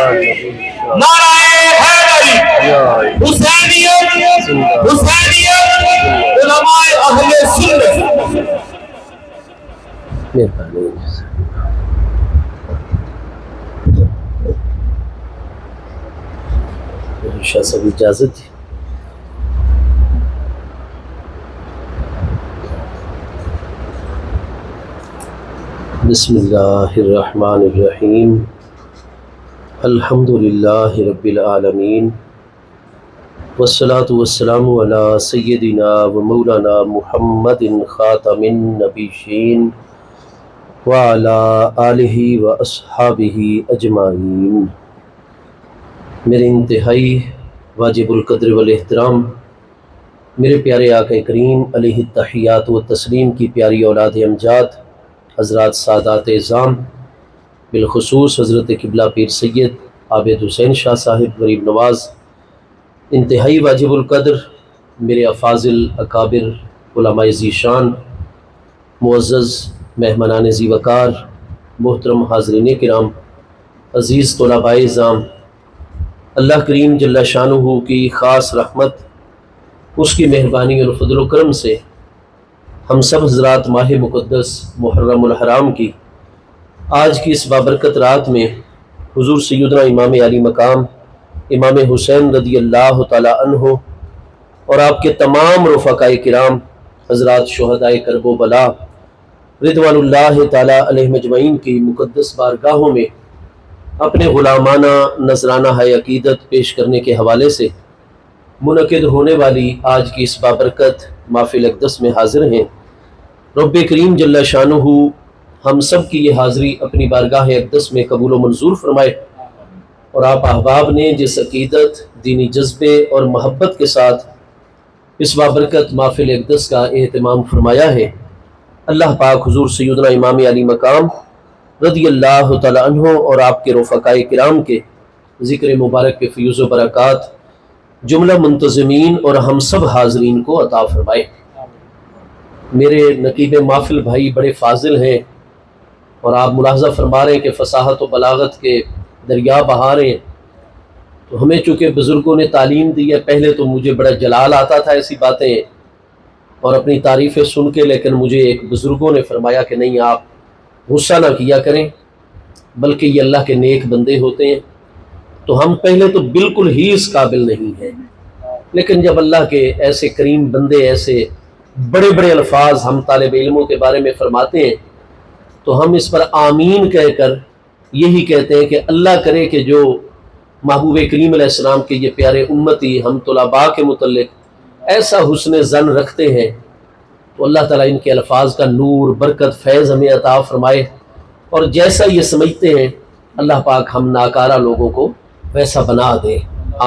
نعرہ حیدری، حسینیت، حسینیت، علماء اہل سنت۔ شاہ صاحب اجازت دی۔ بسم اللہ الرحمن الرحیم، الحمد للہ رب العالمین، والصلاة والسلام علی سیدنا و مولانا محمد خاتم النبیین وعلی آلہ و اصحابہ اجمعین۔ میرے انتہائی واجب القدر والاحترام، میرے پیارے آقا کریم علیہ التحیات و تسلیم کی پیاری اولاد امجاد، حضرات سادات اعظام، بالخصوص حضرت قبلہ پیر سید عابد حسین شاہ صاحب غریب نواز، انتہائی واجب القدر میرے افاضل اکابر علماء ذی شان، معزز مہمانان ذی وقار، محترم حاضرین کرام، عزیز طلباء اعظام، اللہ کریم جل شانہ کی خاص رحمت، اس کی مہربانی اور فضل و کرم سے ہم سب حضرات ماہ مقدس محرم الحرام کی آج کی اس بابرکت رات میں حضور سیدنا امام علی مقام امام حسین رضی اللہ تعالی عنہ اور آپ کے تمام رفقاء کرام، حضرات شہداء کرب و بلا رضوان اللہ تعالی علیہم اجمعین کی مقدس بارگاہوں میں اپنے غلامانہ نذرانہ عقیدت پیش کرنے کے حوالے سے منعقد ہونے والی آج کی اس بابرکت محفل اقدس میں حاضر ہیں۔ رب کریم جل شانہ ہم سب کی یہ حاضری اپنی بارگاہ اقدس میں قبول و منظور فرمائے، اور آپ احباب نے جس عقیدت، دینی جذبے اور محبت کے ساتھ اس بابرکت محفل اقدس کا اہتمام فرمایا ہے، اللہ پاک حضور سیدنا امام علی مقام رضی اللہ تعالی عنہ اور آپ کے رفقاء کرام کے ذکر مبارک کے فیوز و برکات جملہ منتظمین اور ہم سب حاضرین کو عطا فرمائے۔ میرے نقیب محفل بھائی بڑے فاضل ہیں، اور آپ ملاحظہ فرما رہے ہیں کہ فصاحت و بلاغت کے دریا بہا رہے ہیں، تو ہمیں چونکہ بزرگوں نے تعلیم دی ہے، پہلے تو مجھے بڑا جلال آتا تھا ایسی باتیں اور اپنی تعریفیں سن کے، لیکن مجھے ایک بزرگوں نے فرمایا کہ نہیں، آپ غصہ نہ کیا کریں، بلکہ یہ اللہ کے نیک بندے ہوتے ہیں، تو ہم پہلے تو بالکل ہی اس قابل نہیں ہیں، لیکن جب اللہ کے ایسے کریم بندے ایسے بڑے بڑے الفاظ ہم طالب علموں کے بارے میں فرماتے ہیں، تو ہم اس پر آمین کہہ کر یہی کہتے ہیں کہ اللہ کرے کہ جو محبوب کریم علیہ السلام کے یہ پیارے امتی ہم طلباء کے متعلق ایسا حسن ظن رکھتے ہیں، تو اللہ تعالیٰ ان کے الفاظ کا نور، برکت، فیض ہمیں عطا فرمائے، اور جیسا یہ سمجھتے ہیں اللہ پاک ہم ناکارہ لوگوں کو ویسا بنا دے،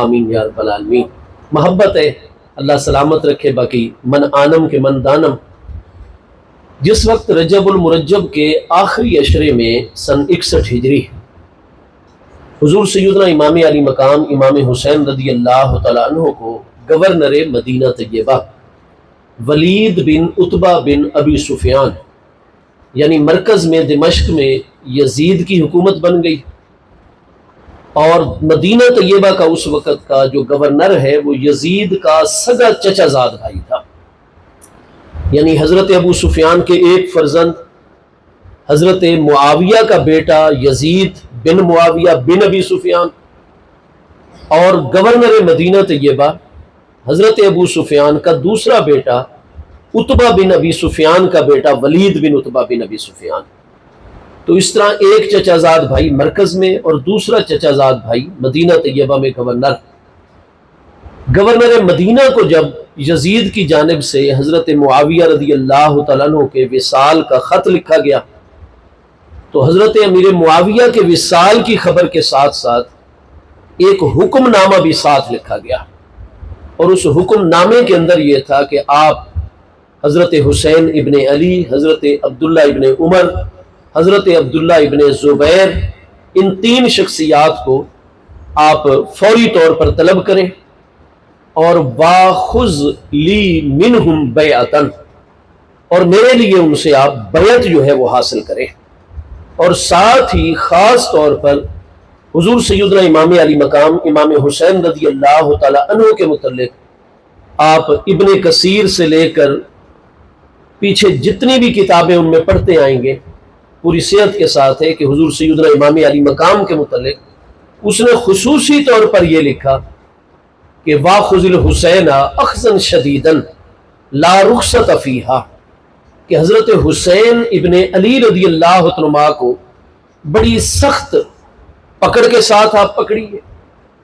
آمین یا رب العالمین۔ محبت ہے، اللہ سلامت رکھے، باقی من آنم کے من دانم۔ جس وقت رجب المرجب کے آخری عشرے میں سن 61 ہجری حضور سیدنا امام علی مقام امام حسین رضی اللہ تعالی عنہ کو گورنر مدینہ طیبہ ولید بن عتبہ بن ابی سفیان، یعنی مرکز میں دمشق میں یزید کی حکومت بن گئی، اور مدینہ طیبہ کا اس وقت کا جو گورنر ہے وہ یزید کا سگا چچا زاد بھائی تھا، یعنی حضرت ابو سفیان کے ایک فرزند حضرت معاویہ کا بیٹا یزید بن معاویہ بن ابی سفیان، اور گورنر مدینہ طیبہ حضرت ابو سفیان کا دوسرا بیٹا عتبہ بن ابی سفیان کا بیٹا ولید بن عتبہ بن ابی سفیان۔ تو اس طرح ایک چچا زاد بھائی مرکز میں اور دوسرا چچا زاد بھائی مدینہ طیبہ میں گورنر مدینہ کو جب یزید کی جانب سے حضرت معاویہ رضی اللہ تعالیٰ عنہ کے وصال کا خط لکھا گیا، تو حضرت امیر معاویہ کے وصال کی خبر کے ساتھ ساتھ ایک حکم نامہ بھی ساتھ لکھا گیا، اور اس حکم نامے کے اندر یہ تھا کہ آپ حضرت حسین ابن علی، حضرت عبداللہ ابن عمر، حضرت عبداللہ ابن زبیر، ان 3 شخصیات کو آپ فوری طور پر طلب کریں، اور واخذ لی منہم بیعتن، اور میرے لیے ان سے آپ بیعت جو ہے وہ حاصل کریں، اور ساتھ ہی خاص طور پر حضور سیدنا امام علی مقام امام حسین رضی اللہ تعالی عنہ کے متعلق آپ ابن کثیر سے لے کر پیچھے جتنی بھی کتابیں ان میں پڑھتے آئیں گے پوری صحت کے ساتھ ہے کہ حضور سیدنا امام علی مقام کے متعلق اس نے خصوصی طور پر یہ لکھا کہ واخذ الحسین اخذا شدیدا لا رخصت فیہا، کہ حضرت حسین ابن علی رضی اللہ عنہ کو بڑی سخت پکڑ کے ساتھ آپ پکڑیے،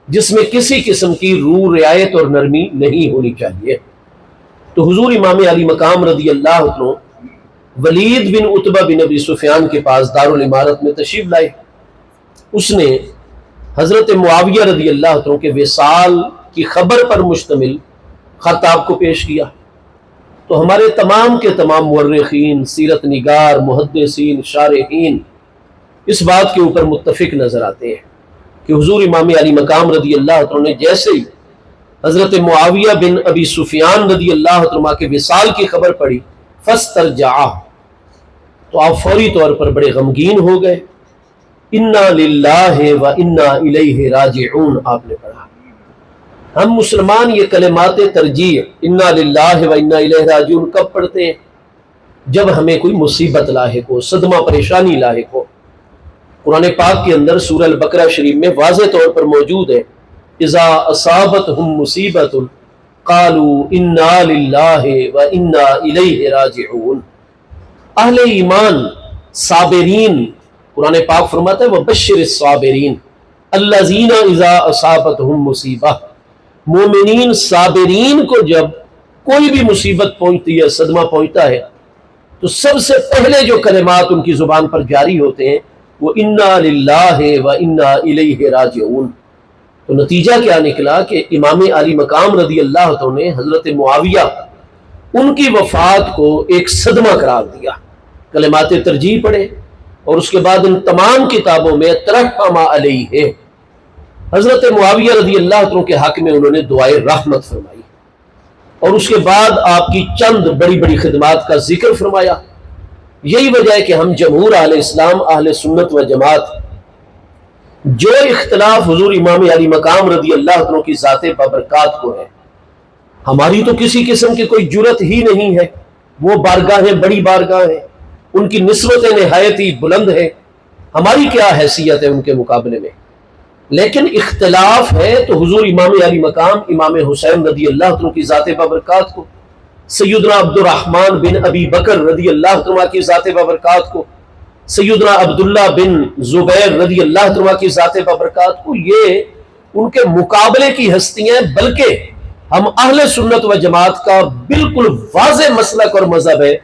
جس میں کسی قسم کی رو رعایت اور نرمی نہیں ہونی چاہیے۔ تو حضور امام علی مقام رضی اللہ عنہ ولید بن عتبہ بن ابی سفیان کے پاس دارالامارت میں تشریف لائے۔ اس نے حضرت معاویہ رضی اللہ عنہ کے وصال کی خبر پر مشتمل خط آپ کو پیش کیا۔ تو ہمارے تمام کے تمام مورخین، سیرت نگار، محدثین، شارحین اس بات کے اوپر متفق نظر آتے ہیں کہ حضور امام علی مقام رضی اللہ عنہ نے جیسے ہی حضرت معاویہ بن ابی سفیان رضی اللہ عنہ کے وصال کی خبر پڑی فاسترجعہ، تو آپ فوری طور پر بڑے غمگین ہو گئے۔ انا للہ و انا الیہ راجعون آپ نے پڑھا۔ ہم مسلمان یہ کلمات ترجیح انا للہ و انا الیہ راجعون کب پڑھتے ہیں؟ جب ہمیں کوئی مصیبت لاحق ہو، صدمہ پریشانی لاحق ہو۔ قرآن پاک کے اندر سورہ البقرہ شریف میں واضح طور پر موجود ہے اذا اصابتہم مصیبت قالوا انا للہ و انا الیہ راجعون۔ اہل ایمان صابرین، قرآن پاک فرماتا ہے وبشر الصابرین الذین اذا اصابتہم مصیبہ، مومنین صابرین کو جب کوئی بھی مصیبت پہنچتی ہے، صدمہ پہنچتا ہے، تو سب سے پہلے جو کلمات ان کی زبان پر جاری ہوتے ہیں وہ انا للہ و انا الیہ راجعون۔ تو نتیجہ کیا نکلا کہ امام علی مقام رضی اللہ عنہ نے حضرت معاویہ ان کی وفات کو ایک صدمہ قرار دیا، کلمات ترجیح پڑھے، اور اس کے بعد ان تمام کتابوں میں ترحم علیہ، حضرت معاویہ رضی اللہ عنہ کے حق میں انہوں نے دعائے رحمت فرمائی، اور اس کے بعد آپ کی چند بڑی بڑی خدمات کا ذکر فرمایا۔ یہی وجہ ہے کہ ہم جمہور اہل اسلام اہل سنت و جماعت جو اختلاف حضور امام علی مقام رضی اللہ عنہ کی ذات بابرکات کو ہے، ہماری تو کسی قسم کی کوئی جرت ہی نہیں ہے، وہ بارگاہیں بڑی بارگاہیں، ان کی نسبتیں نہایت ہی بلند ہے، ہماری کیا حیثیت ہے ان کے مقابلے میں؟ لیکن اختلاف ہے تو حضور امام علی مقام امام حسین رضی اللہ عنہ کی ذات بابرکات کو، سیدنا عبد الرحمن بن ابی بکر رضی اللہ عنہ کی ذات بابرکات کو، سیدنا عبداللہ بن زبیر رضی اللہ عنہ کی ذات بابرکات کو، یہ ان کے مقابلے کی ہستیاں، بلکہ ہم اہل سنت و جماعت کا بالکل واضح مسلک اور مذہب ہے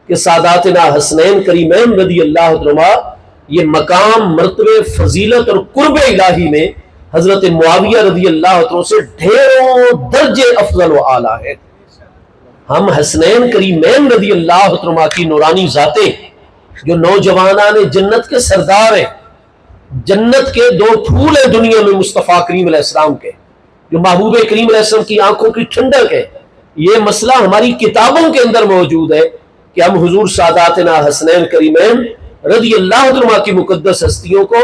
کہ ساداتنا حسنین کریمین رضی اللہ عنہ یہ مقام، مرتبے، فضیلت اور قرب الہی میں حضرت معاویہ رضی اللہ عنہ سے ڈھیروں درجے افضل و اعلیٰ ہے۔ ہم حسنین کریمین رضی اللہ عنہ کی نورانی ذاتیں جو نوجوانان جنت کے سردار ہیں، جنت کے دو پھول ہیں دنیا میں مصطفیٰ کریم علیہ السلام کے، جو محبوب کریم علیہ السلام کی آنکھوں کی ٹھنڈک ہے، یہ مسئلہ ہماری کتابوں کے اندر موجود ہے کہ ہم حضور ساداتنا حسنین کریمین رضی اللہ عنہ کی مقدس ہستیوں کو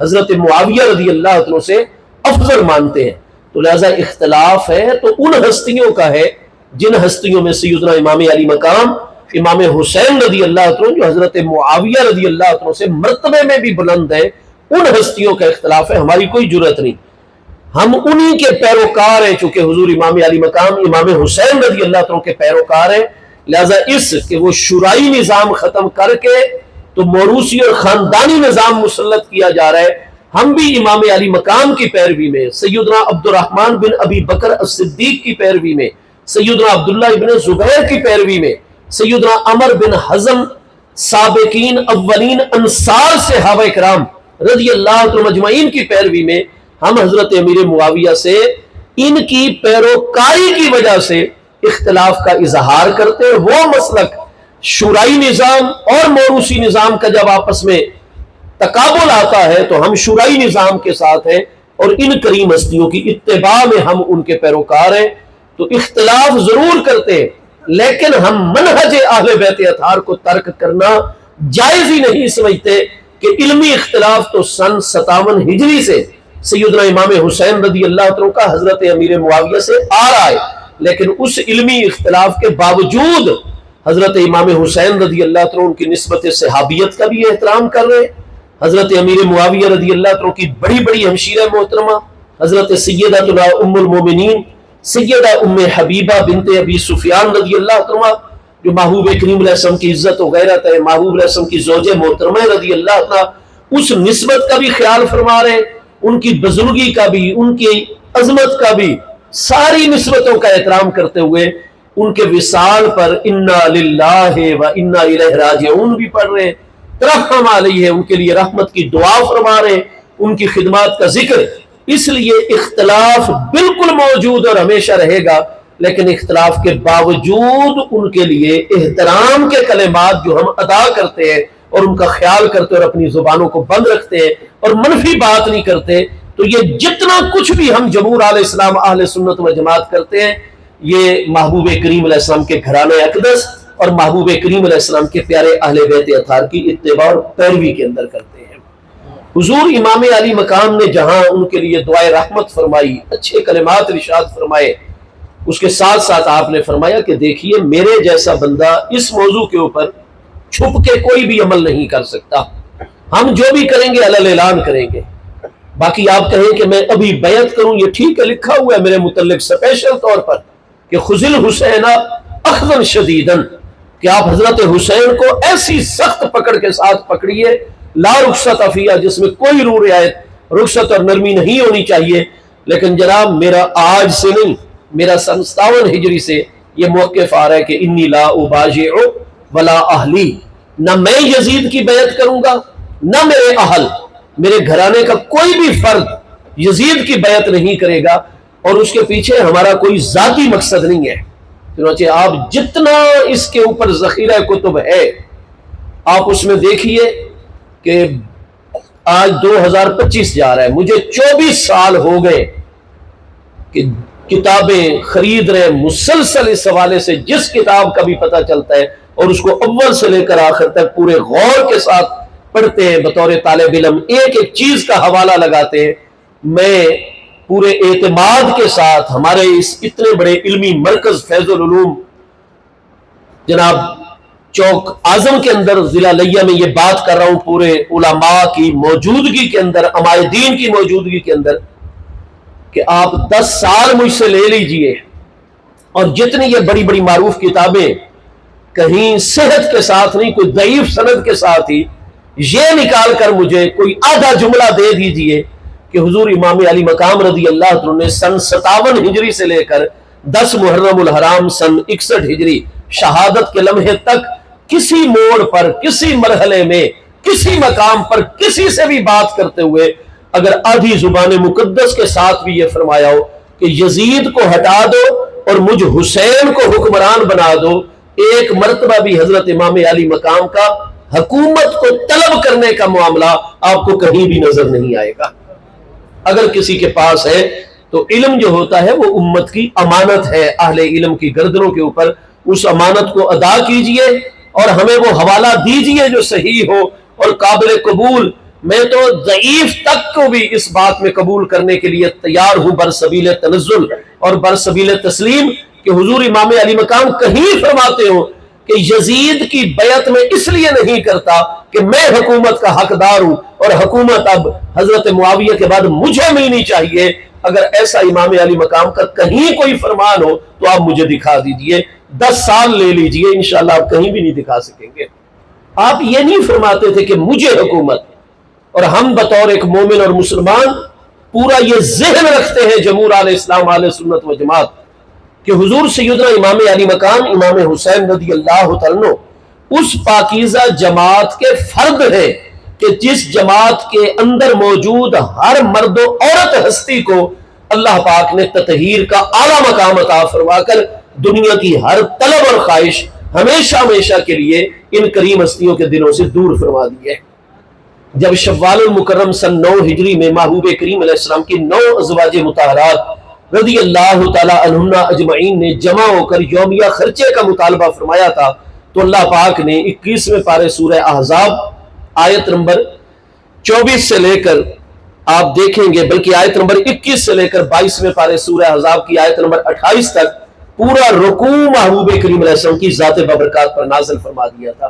حضرت معاویہ رضی اللہ عنہ سے افضل مانتے ہیں۔ تو لہذا اختلاف ہے تو ان ہستیوں کا ہے جن ہستیوں میں سیدنا امام علی مقام امام حسین رضی اللہ عنہ جو حضرت معاویہ رضی اللہ عنہ سے مرتبے میں بھی بلند ہے، ان ہستیوں کا اختلاف ہے، ہماری کوئی جرت نہیں، ہم انہی کے پیروکار ہیں، چونکہ حضور امام علی مقام امام حسین رضی اللہ عنہ کے پیروکار ہیں، لہذا اس کہ وہ شورائی نظام ختم کر کے تو موروثی اور خاندانی نظام مسلط کیا جا رہا ہے، ہم بھی امام علی مقام کی پیروی میں، سیدنا عبد الرحمن بن ابی بکر الصدیق کی پیروی میں، سیدنا عبداللہ ابن زبیر کی پیروی میں، سیدنا عمر بن حزم، سابقین اولین انصار صحابہ کرام رضی اللہ عنہ مجمعین کی پیروی میں ہم حضرت امیر معاویہ سے ان کی پیروکاری کی وجہ سے اختلاف کا اظہار کرتے ہیں۔ وہ مسلک شورائی نظام اور موروثی نظام کا جب آپس میں تقابل آتا ہے تو ہم شورائی نظام کے ساتھ ہیں اور ان کریم ہستیوں کی اتباع میں ہم ان کے پیروکار ہیں۔ تو اختلاف ضرور کرتے ہیں لیکن ہم منہج اہل بیت اطہار کو ترک کرنا جائز ہی نہیں سمجھتے کہ علمی اختلاف تو سن 57 ہجری سے سیدنا امام حسین رضی اللہ عنہ کا حضرت امیر معاویہ سے آ رہا ہے، لیکن اس علمی اختلاف کے باوجود حضرت امام حسین رضی اللہ عنہ ان کی نسبت صحابیت کا بھی احترام کر رہے ہیں۔ حضرت امیر معاویہ رضی اللہ عنہ کی بڑی بڑی ہمشیرہ محترمہ حضرت سیدتنا ام المومنین سیدہ ام حبیبہ بنت ابی سفیان رضی اللہ عنہ جو محبوب کریم علیہ السلام کی عزت و غیرت ہے، محبوب علیہ السلام کی زوجہ محترمہ رضی اللہ عنہ، اس نسبت کا بھی خیال فرما رہے ہیں، ان کی بزرگی کا بھی، ان کی عظمت کا بھی، ساری نسبتوں کا احترام کرتے ہوئے ان کے وصال پر انا للہ و انا الیہ راجعون بھی پڑھ رہے ہیں، ترحم علیہ ان کے لیے رحمت کی دعا فرما رہے ہیں، ان کی خدمات کا ذکر۔ اس لیے اختلاف بالکل موجود اور ہمیشہ رہے گا، لیکن اختلاف کے باوجود ان کے لیے احترام کے کلمات جو ہم ادا کرتے ہیں اور ان کا خیال کرتے اور اپنی زبانوں کو بند رکھتے ہیں اور منفی بات نہیں کرتے، تو یہ جتنا کچھ بھی ہم جمہور علیہ السلام اہل سنت و جماعت کرتے ہیں یہ محبوب کریم علیہ السلام کے گھرانے اقدس اور محبوب کریم علیہ السلام کے پیارے اہل بیت اطہار کی اتباع اور پیروی کے اندر کرتے ہیں۔ حضور امام علی مقام نے جہاں ان کے لیے دعائے رحمت فرمائی، اچھے کلمات ارشاد فرمائے، اس کے ساتھ ساتھ آپ نے فرمایا کہ دیکھیے میرے جیسا بندہ اس موضوع کے اوپر چھپ کے کوئی بھی عمل نہیں کر سکتا، ہم جو بھی کریں گے علل اعلان کریں گے۔ باقی آپ کہیں کہ میں ابھی بیعت کروں، یہ ٹھیک ہے، لکھا ہوا ہے میرے متعلق سپیشل طور پر کہ خذل حسین اخذا شدیدن، کہ آپ حضرت حسین کو ایسی سخت پکڑ کے ساتھ پکڑیے، لا رخصت فیہ، جس میں کوئی رو رعایت رخصت اور نرمی نہیں ہونی چاہیے۔ لیکن جناب میرا آج سے نہیں، میرا سن 57 ہجری سے یہ موقف آ رہا ہے کہ انی لا اباجع ولا اہلی، نہ میں یزید کی بیعت کروں گا، نہ میرے اہل، میرے گھرانے کا کوئی بھی فرد یزید کی بیعت نہیں کرے گا، اور اس کے پیچھے ہمارا کوئی ذاتی مقصد نہیں ہے۔ چنانچہ آپ جتنا اس کے اوپر ذخیرہ کتب ہے آپ اس میں دیکھیے کہ آج 2025 جا رہا ہے، مجھے 24 سال ہو گئے کہ کتابیں خرید رہے، مسلسل اس حوالے سے جس کتاب کا بھی پتہ چلتا ہے اور اس کو اول سے لے کر آخر تک پورے غور کے ساتھ پڑھتے ہیں، بطور طالب علم ایک ایک چیز کا حوالہ لگاتے ہیں۔ میں پورے اعتماد کے ساتھ ہمارے اس اتنے بڑے علمی مرکز فیض العلوم جناب چوک اعظم کے اندر ضلع لیہ میں یہ بات کر رہا ہوں، پورے علماء کی موجودگی کے اندر، عمائدین کی موجودگی کے اندر، کہ آپ 10 سال مجھ سے لے لیجئے اور جتنی یہ بڑی بڑی معروف کتابیں کہیں صحت کے ساتھ نہیں، کوئی ضعیف سند کے ساتھ ہی یہ نکال کر مجھے کوئی آدھا جملہ دے دیجئے کہ حضور امام علی مقام رضی اللہ عنہ نے سن 57 ہجری سے لے کر 10 محرم الحرام سن 61 ہجری شہادت کے لمحے تک کسی موڑ پر، کسی مرحلے میں، کسی مقام پر کسی سے بھی بات کرتے ہوئے اگر آدھی زبان مقدس کے ساتھ بھی یہ فرمایا ہو کہ یزید کو ہٹا دو اور مجھ حسین کو حکمران بنا دو، ایک مرتبہ بھی حضرت امام علی مقام کا حکومت کو طلب کرنے کا معاملہ آپ کو کہیں بھی نظر نہیں آئے گا۔ اگر کسی کے پاس ہے تو علم جو ہوتا ہے وہ امت کی امانت ہے، اہل علم کی گردنوں کے اوپر اس امانت کو ادا کیجئے اور ہمیں وہ حوالہ دیجئے جو صحیح ہو اور قابل قبول۔ میں تو ضعیف تک کو بھی اس بات میں قبول کرنے کے لیے تیار ہوں برسبیل تنزل اور برسبیل تسلیم کہ حضور امام علی مقام کہیں فرماتے ہو کہ یزید کی بیعت میں اس لیے نہیں کرتا کہ میں حکومت کا حقدار ہوں اور حکومت اب حضرت معاویہ کے بعد مجھے ملنی چاہیے۔ اگر ایسا امام علی مقام کا کہیں کوئی فرمان ہو تو آپ مجھے دکھا دیجئے، 10 سال لے لیجئے، انشاءاللہ آپ کہیں بھی نہیں دکھا سکیں گے۔ آپ یہ نہیں فرماتے تھے کہ مجھے حکومت، اور ہم بطور ایک مومن اور مسلمان پورا یہ ذہن رکھتے ہیں جمہور علیہ السلام علیہ سنت و جماعت کہ حضور سیدنا امام علی مقام امام حسین رضی اللہ عنہ اس پاکیزہ جماعت کے فرد ہیں کہ جس جماعت کے اندر موجود ہر مرد و عورت ہستی کو اللہ پاک نے تطہیر کا اعلیٰ مقام عطا فرما کر دنیا کی ہر طلب اور خواہش ہمیشہ ہمیشہ کے لیے ان کریم ہستیوں کے دلوں سے دور فرما دی ہے۔ جب شوال المکرم سن 9 ہجری میں محبوب کریم علیہ السلام کی 9 ازواج مطہرات رضی اللہ تعالی عنہن اجمعین نے جمع ہو کر یومیہ خرچے کا مطالبہ فرمایا تھا تو اللہ پاک نے 21ویں پارے سورہ احزاب آیت نمبر 24 سے لے کر آپ دیکھیں گے بلکہ آیت نمبر 21 سے لے کر 22ویں پارے سورہ احزاب کی آیت نمبر 28 تک پورا رکوع محبوب کریم علیہ السلام کی ذات بابرکات پر نازل فرما دیا تھا،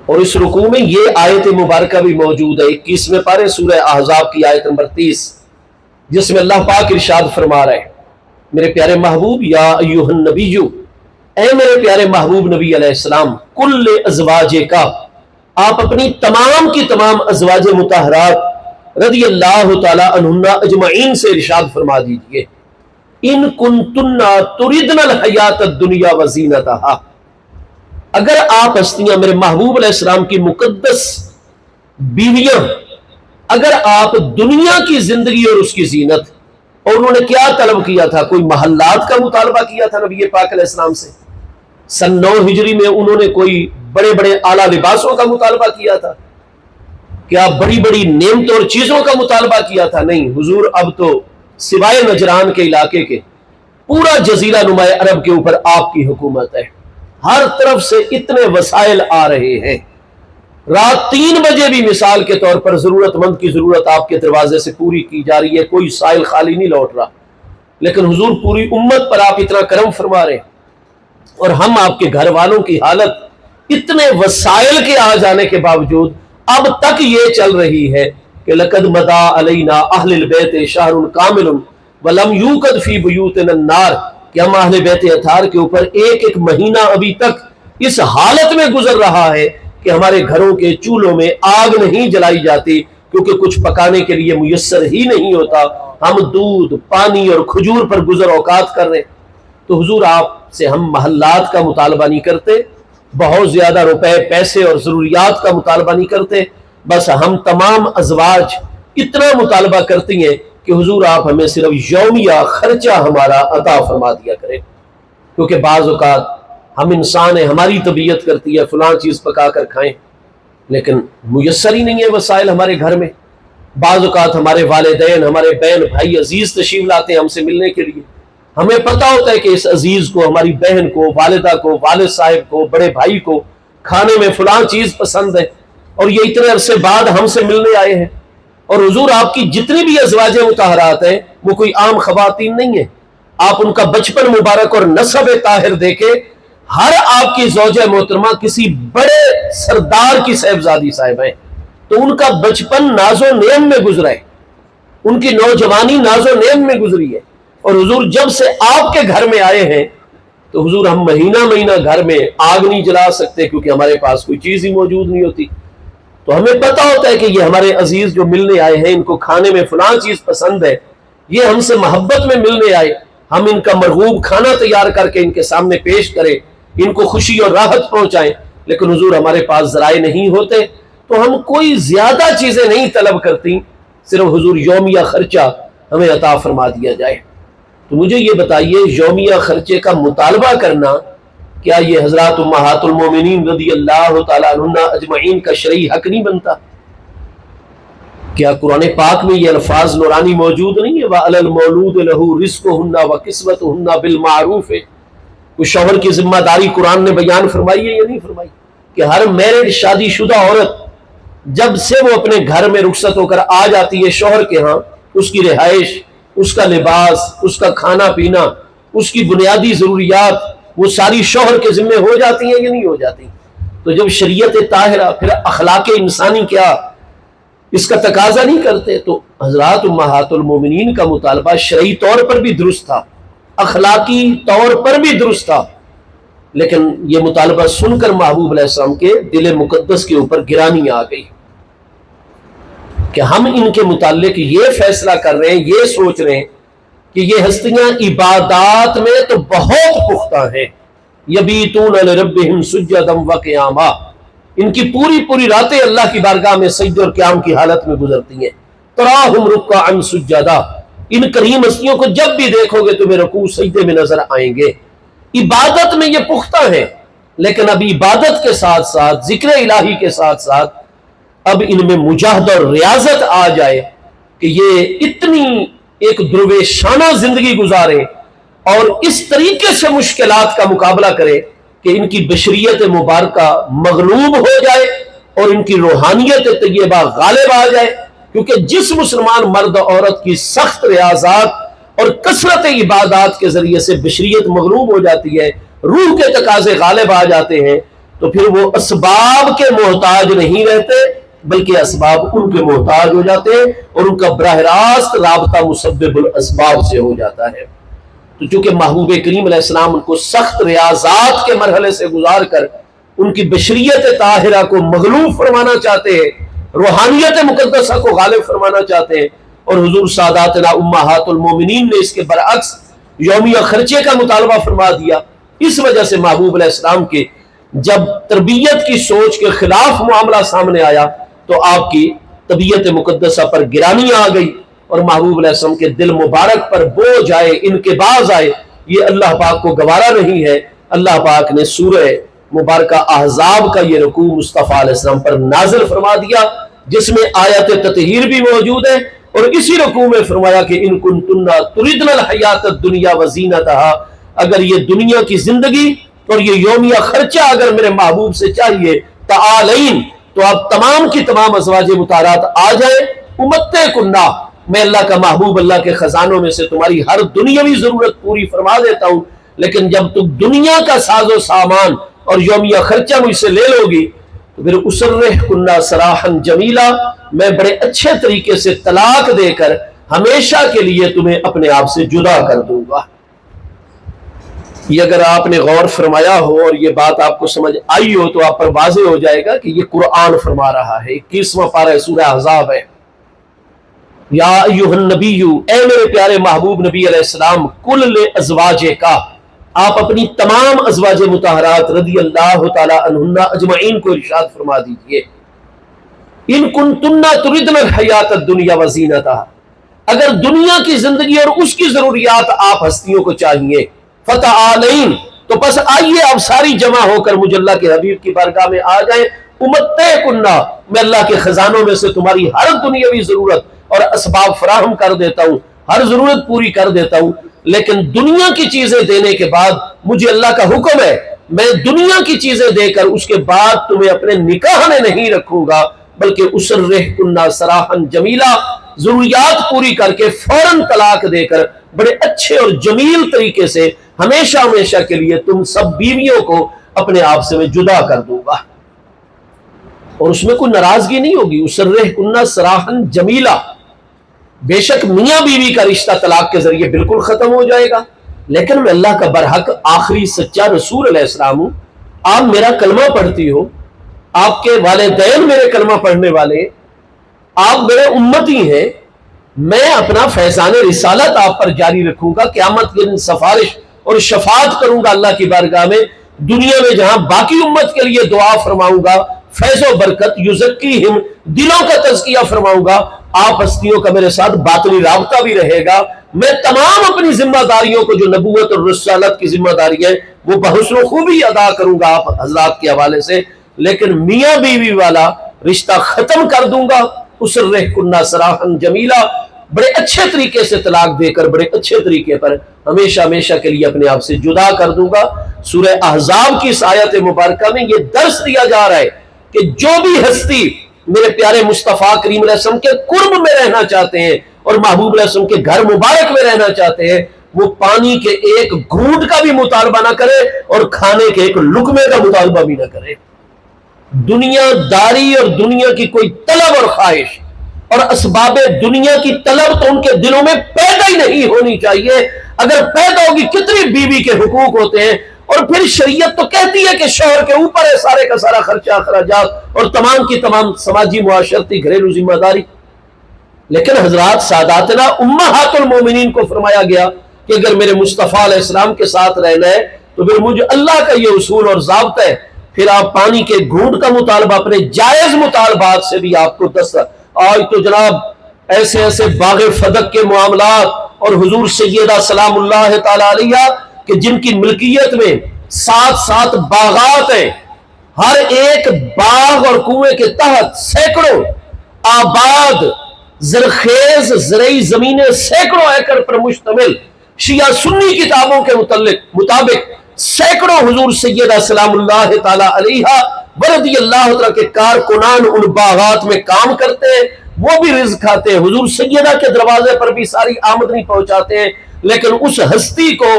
اور اس رکوع میں یہ آیت مبارکہ بھی موجود ہے 21ویں پارے سورہ احزاب کی آیت نمبر 30، جس میں اللہ پاک ارشاد فرما رہے ہیں میرے پیارے محبوب یا ایھا النبی، اے میرے پیارے محبوب نبی علیہ السلام، کل ازواج کا، آپ اپنی تمام کی تمام ازواج مطہرات رضی اللہ تعالی عنہن اجمعین سے ارشاد فرما دیجئے، ان کنتن تردن الحیات الدنیا وزینتہا، اگر آپ ہستیاں میرے محبوب علیہ السلام کی مقدس بیویاں، اگر آپ دنیا کی زندگی اور اس کی زینت، اور انہوں نے کیا طلب کیا تھا؟ کوئی محلات کا مطالبہ کیا تھا نبی پاک علیہ السلام سے؟ سن 9 ہجری میں انہوں نے کوئی بڑے بڑے اعلیٰ لباسوں کا مطالبہ کیا تھا؟ کیا بڑی بڑی نعمتوں اور چیزوں کا مطالبہ کیا تھا؟ نہیں، حضور اب تو سوائے نجران کے علاقے کے پورا جزیرہ نما عرب کے اوپر آپ کی حکومت ہے، ہر طرف سے اتنے وسائل آ رہے ہیں، رات 3 بجے بھی مثال کے طور پر ضرورت مند کی ضرورت آپ کے دروازے سے پوری کی جا رہی ہے، کوئی سائل خالی نہیں لوٹ رہا، لیکن حضور پوری امت پر آپ اتنا کرم فرما رہے ہیں، اور ہم آپ کے گھر والوں کی حالت اتنے وسائل کے آ جانے کے باوجود اب تک یہ چل رہی ہے کہ لقد مضى علینا اہل البیت شہر کامل ولم یوقد فی بیوتنا النار، کہ ہم اہل بیت اطہار کے اوپر ایک مہینہ ابھی تک اس حالت میں گزر رہا ہے کہ ہمارے گھروں کے چولہوں میں آگ نہیں جلائی جاتی، کیونکہ کچھ پکانے کے لیے میسر ہی نہیں ہوتا، ہم دودھ پانی اور کھجور پر گزر اوقات کر رہے ہیں۔ تو حضور آپ سے ہم محلات کا مطالبہ نہیں کرتے، بہت زیادہ روپے پیسے اور ضروریات کا مطالبہ نہیں کرتے، بس ہم تمام ازواج اتنا مطالبہ کرتی ہیں کہ حضور آپ ہمیں صرف یومیہ خرچہ ہمارا عطا فرما دیا کریں، کیونکہ بعض اوقات ہم انسان ہیں، ہماری طبیعت کرتی ہے فلاں چیز پکا کر کھائیں، لیکن میسر ہی نہیں ہے وسائل ہمارے گھر میں۔ بعض اوقات ہمارے والدین، ہمارے بہن بھائی عزیز تشریف لاتے ہیں ہم سے ملنے کے لیے، ہمیں پتہ ہوتا ہے کہ اس عزیز کو، ہماری بہن کو، والدہ کو، والد صاحب کو، بڑے بھائی کو کھانے میں فلاں چیز پسند ہے، اور یہ اتنے عرصے بعد ہم سے ملنے آئے ہیں، اور حضور آپ کی جتنی بھی ازواج مطہرات ہیں وہ کوئی عام خواتین نہیں ہیں، آپ ان کا بچپن مبارک اور نسب طاہر دیکھیں، ہر آپ کی زوجہ محترمہ کسی بڑے سردار کی صاحبزادی صاحب ہیں، تو ان کا بچپن ناز و نعم میں گزرا ہے، ان کی نوجوانی ناز و نعم میں گزری ہے، اور حضور جب سے آپ کے گھر میں آئے ہیں تو حضور ہم مہینہ مہینہ گھر میں آگ نہیں جلا سکتے، کیونکہ ہمارے پاس کوئی چیز ہی موجود نہیں ہوتی، تو ہمیں پتہ ہوتا ہے کہ یہ ہمارے عزیز جو ملنے آئے ہیں ان کو کھانے میں فلاں چیز پسند ہے، یہ ہم سے محبت میں ملنے آئے، ہم ان کا مرغوب کھانا تیار کر کے ان کے سامنے پیش کریں، ان کو خوشی اور راحت پہنچائیں، لیکن حضور ہمارے پاس ذرائع نہیں ہوتے تو ہم کوئی زیادہ چیزیں نہیں طلب کرتی، صرف حضور یومیہ خرچہ ہمیں عطا فرما دیا جائے۔ تو مجھے یہ بتائیے، یومیہ خرچے کا مطالبہ کرنا کیا یہ حضرات امہات المومنین رضی اللہ تعالیٰ عنہ اجمعین کا شرعی حق نہیں بنتا؟ کیا قرآن پاک میں یہ الفاظ نورانی موجود نہیں ہے؟ وَعَلَى الْمَوْلُودِ لَهُ رِزْقُهُنَّ وَكِسْوَتُهُنَّ بِالْمَعْرُوفِ؟ کوئی شوہر کی ذمہ داری قرآن نے بیان فرمائی ہے یا نہیں فرمائی کہ ہر میرڈ شادی شدہ عورت جب سے وہ اپنے گھر میں رخصت ہو کر آ جاتی ہے شوہر کے ہاں، اس کی رہائش، اس کا لباس، اس کا کھانا پینا، اس کی بنیادی ضروریات وہ ساری شوہر کے ذمہ ہو جاتی ہیں یا نہیں ہو جاتی؟ تو جب شریعت طاہرہ پھر اخلاق انسانی کیا اس کا تقاضا نہیں کرتے، تو حضرات امہات المومنین کا مطالبہ شرعی طور پر بھی درست تھا، اخلاقی طور پر بھی درست تھا، لیکن یہ مطالبہ سن کر محبوب علیہ السلام کے دل مقدس کے اوپر گرانی آ گئی کہ ہم ان کے متعلق یہ فیصلہ کر رہے ہیں، یہ سوچ رہے ہیں کہ یہ ہستیاں عبادات میں تو بہت پختہ ہیں، یبیتون لربہم سجدا وقیاما، ان کی پوری پوری راتیں اللہ کی بارگاہ میں سجدے اور قیام کی حالت میں گزرتی ہیں، تراہم رکعا سجدا، ان کریم ہستیوں کو جب بھی دیکھو گے تمہیں رکوع سجدے میں نظر آئیں گے، عبادت میں یہ پختہ ہیں، لیکن اب عبادت کے ساتھ ساتھ ذکر الہی کے ساتھ ساتھ اب ان میں مجاہدہ اور ریاضت آ جائے کہ یہ اتنی ایک درویشانہ زندگی گزارے اور اس طریقے سے مشکلات کا مقابلہ کرے کہ ان کی بشریت مبارکہ مغلوب ہو جائے اور ان کی روحانیت طیبہ غالب آ جائے، کیونکہ جس مسلمان مرد عورت کی سخت ریاضات اور کثرت عبادات کے ذریعے سے بشریت مغلوب ہو جاتی ہے، روح کے تقاضے غالب آ جاتے ہیں، تو پھر وہ اسباب کے محتاج نہیں رہتے بلکہ اسباب ان کے محتاج ہو جاتے ہیں، اور ان کا براہ راست رابطہ مسبب الاسباب سے ہو جاتا ہے۔ تو چونکہ محبوب کریم علیہ السلام ان کو سخت ریاضات کے مرحلے سے گزار کر ان کی بشریت طاہرہ کو مغلوب فرمانا چاہتے ہیں، روحانیت مقدسہ کو غالب فرمانا چاہتے ہیں، اور حضور ساداتنا امہات المومنین نے اس کے برعکس یومیہ خرچے کا مطالبہ فرما دیا۔ اس وجہ سے محبوب علیہ السلام کے جب تربیت کی سوچ کے خلاف معاملہ سامنے آیا تو آپ کی طبیعت مقدسہ پر گرانی آ گئی، اور محبوب علیہ السلام کے دل مبارک پر بوجھ آئے، انقباض آئے۔ یہ اللہ پاک کو گوارا نہیں ہے۔ اللہ پاک نے سورہ مبارکہ احزاب کا یہ رکوع مصطفیٰ علیہ السلام پر نازل فرما دیا، جس میں آیت تطہیر بھی موجود ہے، اور اسی رکوع میں فرمایا کہ ان کنتن تردن الحیات الدنیا وزینتہا، اگر یہ دنیا کی زندگی اور یہ یومیہ خرچہ اگر میرے محبوب سے چاہیے، تعالین، تو آپ تمام کی تمام ازواج مطہرات آ جائیں، امتعکنہ، میں اللہ کا محبوب اللہ کے خزانوں میں سے تمہاری ہر دنیاوی ضرورت پوری فرما دیتا ہوں، لیکن جب تم دنیا کا ساز و سامان اور یومیہ خرچہ مجھ سے لے لو گی تو پھر اسرحکنہ سراحا جمیلا، میں بڑے اچھے طریقے سے طلاق دے کر ہمیشہ کے لیے تمہیں اپنے آپ سے جدا کر دوں گا۔ یہ اگر آپ نے غور فرمایا ہو اور یہ بات آپ کو سمجھ آئی ہو تو آپ پر واضح ہو جائے گا کہ یہ قرآن فرما رہا ہے۔ 21واں پارہ سورہ احزاب ہے۔ یا ایھا النبی، اے میرے پیارے محبوب نبی علیہ السلام، کل لازواجک، آپ اپنی تمام ازواج مطہرات رضی اللہ تعالی عنہن اجمعین کو ارشاد فرما دیجئے، ان کنتن تردن الحیات الدنیا وزینتہا، اگر دنیا کی زندگی اور اس کی ضروریات آپ ہستیوں کو چاہیے، فتعالین، تو پس آئیے آپ ساری جمع ہو کر مجھ اللہ کے حبیب کی بارگاہ میں آ جائیں، امتعکنہ، میں اللہ کے خزانوں میں سے تمہاری ہر دنیاوی ضرورت اور اسباب فراہم کر دیتا ہوں، ہر ضرورت پوری کر دیتا ہوں، لیکن دنیا کی چیزیں دینے کے بعد مجھے اللہ کا حکم ہے، میں دنیا کی چیزیں دے کر اس کے بعد تمہیں اپنے نکاح میں نہیں رکھوں گا، بلکہ اسرحکنہ سراحا جمیلا، ضروریات پوری کر کے فوراً طلاق دے کر بڑے اچھے اور جمیل طریقے سے ہمیشہ ہمیشہ کے لیے تم سب بیویوں کو اپنے آپ سے میں جدا کر دوں گا، اور اس میں کوئی ناراضگی نہیں ہوگی۔ اسرحکنہ سراحا جمیلا، بے شک میاں بیوی کا رشتہ طلاق کے ذریعے بالکل ختم ہو جائے گا، لیکن میں اللہ کا برحق آخری سچا رسول علیہ السلام ہوں، آپ میرا کلمہ پڑھتی ہو، آپ کے والدین میرے کلمہ پڑھنے والے، آپ میرے امتی ہیں، میں اپنا فیضان رسالت آپ پر جاری رکھوں گا، قیامت کے دن سفارش اور شفاعت کروں گا اللہ کی بارگاہ میں، دنیا میں جہاں باقی امت کے لیے دعا فرماؤں گا، فیض و برکت، یزکیہم، دلوں کا تزکیہ فرماؤں گا، آپ ہستیوں کا میرے ساتھ باطنی رابطہ بھی رہے گا، میں تمام اپنی ذمہ داریوں کو جو نبوت اور رسالت کی ذمہ داری ہے وہ بحسن و خوبی ادا کروں گا آپ حضرات کے حوالے سے، لیکن میاں بیوی والا رشتہ ختم کر دوں گا، اسرحکنہ سراحا جمیلا، بڑے اچھے طریقے سے طلاق دے کر بڑے اچھے طریقے پر ہمیشہ ہمیشہ کے لیے اپنے آپ سے جدا کر دوں گا۔ سورہ احزاب کی اس آیت مبارکہ میں یہ درس دیا جا رہا ہے کہ جو بھی ہستی میرے پیارے مصطفیٰ کریم علیہ السلام کے قرب میں رہنا چاہتے ہیں اور محبوب علیہ السلام کے گھر مبارک میں رہنا چاہتے ہیں، وہ پانی کے ایک گھونٹ کا بھی مطالبہ نہ کرے اور کھانے کے ایک لقمے کا مطالبہ بھی نہ کرے۔ دنیا داری اور دنیا کی کوئی طلب اور خواہش اور اسباب دنیا کی طلب تو ان کے دلوں میں پیدا ہی نہیں ہونی چاہیے۔ اگر پیدا ہوگی، کتنی بیوی کے حقوق ہوتے ہیں، اور پھر شریعت تو کہتی ہے کہ شوہر کے اوپر ہے سارے کا سارا خرچہ اخراجات اور تمام کی تمام سماجی معاشرتی گھریلو ذمہ داری، لیکن حضرات ساداتنا امہات المومنین کو فرمایا گیا کہ اگر میرے مصطفیٰ علیہ السلام کے ساتھ رہنا ہے تو پھر مجھے اللہ کا یہ اصول اور ضابطہ ہے، پھر آپ پانی کے گھونٹ کا مطالبہ اپنے جائز مطالبات سے بھی آپ کو آج تو جناب ایسے ایسے باغ فدق کے معاملات اور حضور سیدہ سلام اللہ تعالی علیہ کہ جن کی ملکیت میں 7 باغات ہیں، ہر ایک باغ اور کنویں کے تحت سینکڑوں آباد زرخیز زرعی زمینیں سینکڑوں ایکڑ پر مشتمل شیعہ سنی کتابوں کے مطابق سینکڑوں حضور سیدہ سلام اللہ تعالی علیہ رضی اللہ تعالیٰ کے کارکنان ان باغات میں کام کرتے ہیں، وہ بھی رزق کھاتے ہیں، حضور سیدہ کے دروازے پر بھی ساری آمدنی پہنچاتے ہیں، لیکن اس ہستی کو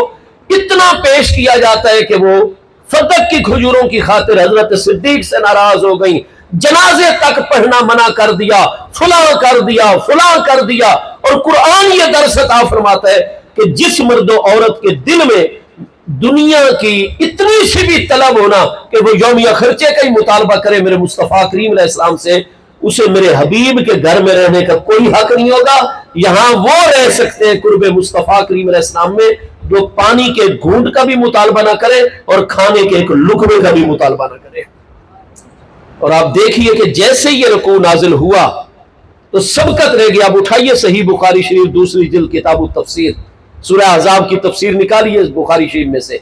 اتنا پیش کیا جاتا ہے کہ وہ فتق کی کھجوروں کی خاطر حضرت صدیق سے ناراض ہو گئیں، جنازے تک پڑھنا منع کر دیا، فلاں کر دیا، فلاں کر دیا۔ اور قرآن یہ درس عطا فرماتا ہے کہ جس مرد و عورت کے دل میں دنیا کی اتنی سی بھی طلب ہونا کہ وہ یومیہ خرچے کا ہی مطالبہ کرے میرے مصطفیٰ کریم علیہ السلام سے، اسے میرے حبیب کے گھر میں رہنے کا کوئی حق نہیں ہوگا۔ یہاں وہ رہ سکتے ہیں قرب مصطفیٰ کریم علیہ السلام میں جو پانی کے گھونٹ کا بھی مطالبہ نہ کرے اور کھانے کے ایک لقمے کا بھی مطالبہ نہ کرے۔ اور آپ دیکھیے کہ جیسے یہ رکوع نازل ہوا تو سبقت رہ گیا۔ اب اٹھائیے صحیح بخاری شریف دوسری جلد کتاب التفسیر، سورہ احزاب کی تفسیر نکالیے بخاری شریف میں سے،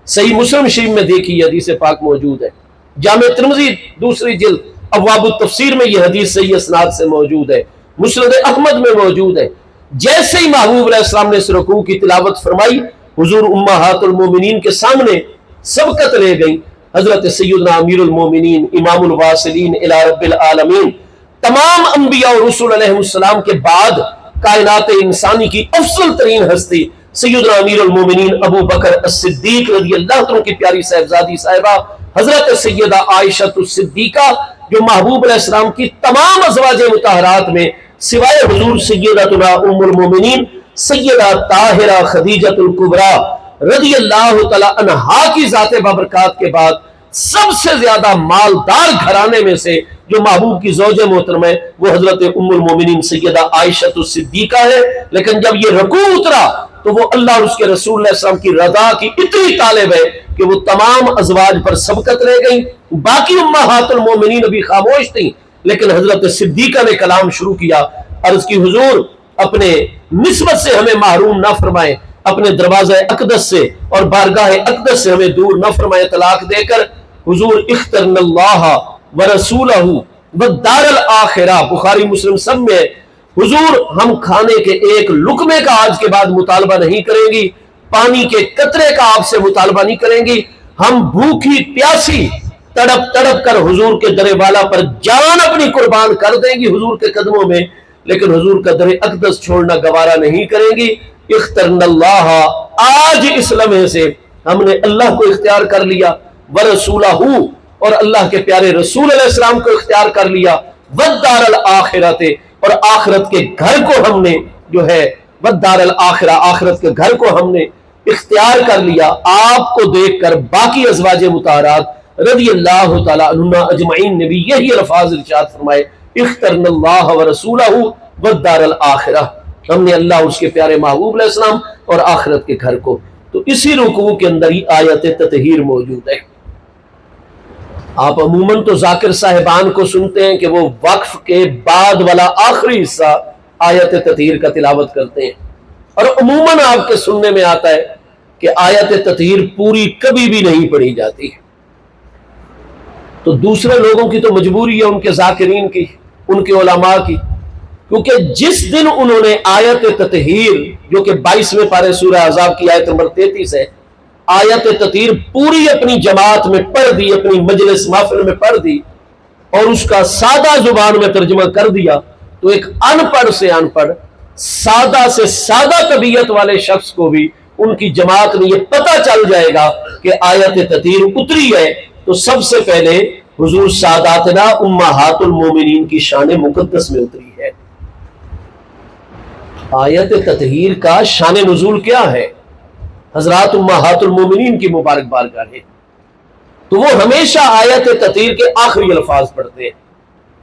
صحیح مسلم شریف میں دیکھیے حدیث پاک موجود ہے، جامع ترمذی دوسری جلد ابواب التفسیر میں یہ حدیث صحیح اسناد سے موجود ہے، مسند احمد میں موجود ہے۔ جیسے ہی محبوب علیہ السلام نے اس رکوع کی تلاوت فرمائی، حضور امہات المومنین کے سامنے سبقت رہ گئی۔ حضرت سیدنا امیر المومنین امام الواصلین الی رب العالمین، تمام انبیاء اور رسول علیہ السلام کے بعد کائنات انسانی کی افضل ترین ہستی سیدنا امیر المومنین ابو بکر الصدیق رضی اللہ عنہ کی پیاری صاحبزادی صاحبہ حضرت سیدہ عائشہ الصدیقہ، جو محبوب علیہ السلام کی تمام ازواج مطہرات میں سوائے حضور سیدتنا ام المومنین سیدہ طاہرہ خدیجہ الکبریٰ رضی اللہ تعالی عنہا کی ذات بابرکات کے بعد سب سے زیادہ مالدار گھرانے میں سے جو محبوب کی زوج محترمہ ہے وہ حضرت ام المومنین سیدہ عائشہ الصدیقہ ہے۔ لیکن جب یہ رکوع اترا تو وہ اللہ اور اس کے رسول علیہ السلام کی رضا کی اتنی طالب ہے کہ وہ تمام ازواج پر سبقت رہ گئیں۔ باقی امہات المومنین ابھی خاموش تھیں، لیکن حضرت صدیقہ نے کلام شروع کیا، عرض کی حضور اپنے نسبت سے ہمیں محروم نہ فرمائیں، اپنے دروازہ اقدس سے اور بارگاہ اقدس سے ہمیں دور نہ فرمائے۔ طلاق دے کر حضور اخترنا اللہ ورسولہ والدار الآخرہ، بخاری مسلم سب میں حضور ہم کھانے کے ایک لقمے کا آج کے بعد مطالبہ نہیں کریں گی، پانی کے قطرے کا آپ سے مطالبہ نہیں کریں گی، ہم بھوکی پیاسی تڑپ تڑپ کر حضور کے در والا پر جان اپنی قربان کر دیں گی حضور کے قدموں میں، لیکن حضور کا در اقدس چھوڑنا گوارا نہیں کریں گی۔ اخترنا اللہ، آج اس لمحے سے ہم نے اللہ کو اختیار کر لیا، ورسولہ، اور اللہ کے پیارے رسول علیہ السلام کو اختیار کر لیا، والدار الآخرۃ، اور آخرت کے گھر کو ہم نے جو ہے والدار الآخرہ، آخرت کے گھر کو ہم نے اختیار کر لیا۔ آپ کو دیکھ کر باقی ازواج مطہرات رضی اللہ تعالی عنہ اجمعین نے بھی یہی الفاظ ارشاد فرمائے، اخترنا اللہ ورسولہ والدار الآخرہ، ہم نے اللہ اس کے پیارے محبوب علیہ السلام اور آخرت کے گھر کو۔ تو اسی رکوع کے اندر ہی آیت تطہیر موجود ہے۔ آپ عموماً تو ذاکر صاحبان کو سنتے ہیں کہ وہ وقف کے بعد والا آخری حصہ آیت تطہیر کا تلاوت کرتے ہیں، اور عموماً آپ کے سننے میں آتا ہے کہ آیت تطہیر پوری کبھی بھی نہیں پڑھی جاتی۔ تو دوسرے لوگوں کی تو مجبوری ہے، ان کے ذاکرین کی، ان کے علماء کی، کیونکہ جس دن انہوں نے آیت تطہیر جو کہ 22ویں پارے سورہ احزاب کی آیت نمبر 33 ہے، آیت تطہیر پوری اپنی جماعت میں پڑھ دی، اپنی مجلس محفل میں پڑھ دی اور اس کا سادہ زبان میں ترجمہ کر دیا، تو ایک ان پڑھ سے ان پڑھ، سادہ سے سادہ طبیعت والے شخص کو بھی ان کی جماعت میں یہ پتہ چل جائے گا کہ آیت تطہیر اتری ہے تو سب سے پہلے حضور ساداتنا امہات المومنین کی شان مقدس میں اتری ہے۔ آیت تطہیر کا شان نزول کیا ہے؟ حضرات امہات المومنین کی مبارک بارگاہ ہے، تو وہ ہمیشہ آیت تطہیر کے آخری الفاظ پڑھتے ہیں،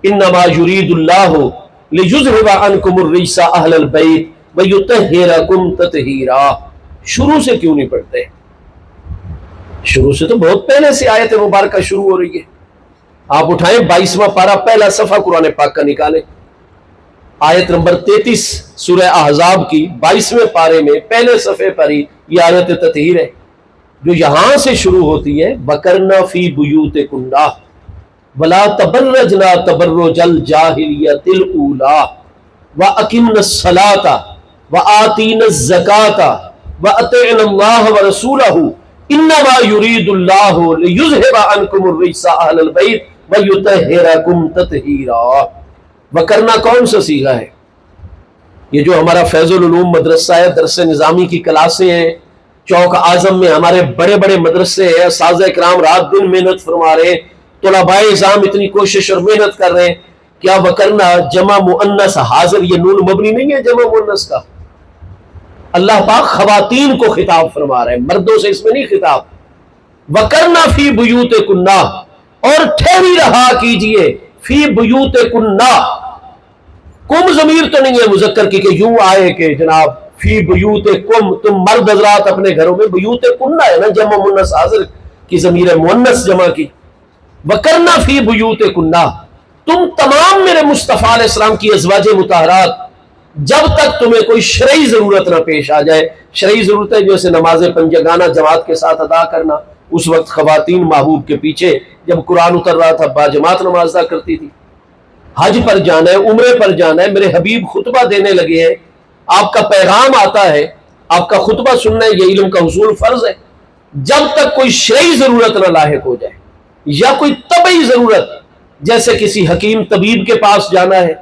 انما یرید اللہ لیذھب عنکم الرجس اہل البیت ویطہرکم تطہیرا۔ شروع سے کیوں نہیں پڑھتے؟ شروع سے تو بہت پہلے سے آیت مبارکہ شروع ہو رہی ہے۔ آپ اٹھائیں 22واں پارہ پہلا صفحہ قرآن پاک کا نکالیں، آیت نمبر 33 سورہ احزاب کی 22ویں پارے میں پہلے صفحے پر ہی یہ آیت تطہیر ہے، جو یہاں سے شروع ہوتی ہے، وَقَرْنَ فِي بُيُوتِكُنَّ وَلَا تَبَرَّجْنَا تَبَرُّجَ الْجَاهِلِيَّةِ الْأُولَىٰ وَأَقِمْنَ الصَّلَاةَ وَآتِينَ الزَّكَاةَ وَأَطِعْنَ اللَّهَ وَرَسُولَهُ انما یرید اللہ لیذھب عنکم الرجس اہل البیت ویطہرکم تطہیرا. وکرنا کون سا صیغہ ہے؟ یہ جو ہمارا فیض العلوم مدرسہ ہے، درس نظامی کی کلاسیں ہیں، چوک اعظم میں ہمارے بڑے بڑے مدرسے ہیں، اساتذہ کرام رات دن محنت فرما رہے ہیں، طلباء نظام اتنی کوشش اور محنت کر رہے ہیں. کیا وکرنا جمع مؤنث حاضر یہ نون مبنی نہیں ہے جمع مؤنث کا؟ اللہ پاک خواتین کو خطاب فرما رہے ہیں، مردوں سے اس میں نہیں خطاب. وکرنا فی بیوتکن، اور ٹھہری رہا کیجئے، فی بیوتکن، کم ضمیر تو نہیں ہے مذکر کی کہ یوں آئے کہ جناب فی بیوتکم، تم مرد حضرات اپنے گھروں میں، بیوتکن ہے نا جمع مؤنث حاضر کی ضمیر ہے، مؤنث جمع کی. وکرنا فی بیوتکن، تم تمام میرے مصطفیٰ علیہ السلام کی ازواج مطہرات جب تک تمہیں کوئی شرعی ضرورت نہ پیش آ جائے. شرعی ضرورتیں جیسے نماز پنجگانہ جماعت کے ساتھ ادا کرنا، اس وقت خواتین محبوب کے پیچھے جب قرآن اتر رہا تھا باجماعت نماز ادا کرتی تھی. حج پر جانا ہے، عمرے پر جانا ہے، میرے حبیب خطبہ دینے لگے ہیں، آپ کا پیغام آتا ہے، آپ کا خطبہ سننا ہے، یہ علم کا حصول فرض ہے. جب تک کوئی شرعی ضرورت نہ لاحق ہو جائے یا کوئی طبعی ضرورت جیسے کسی حکیم طبیب کے پاس جانا ہے،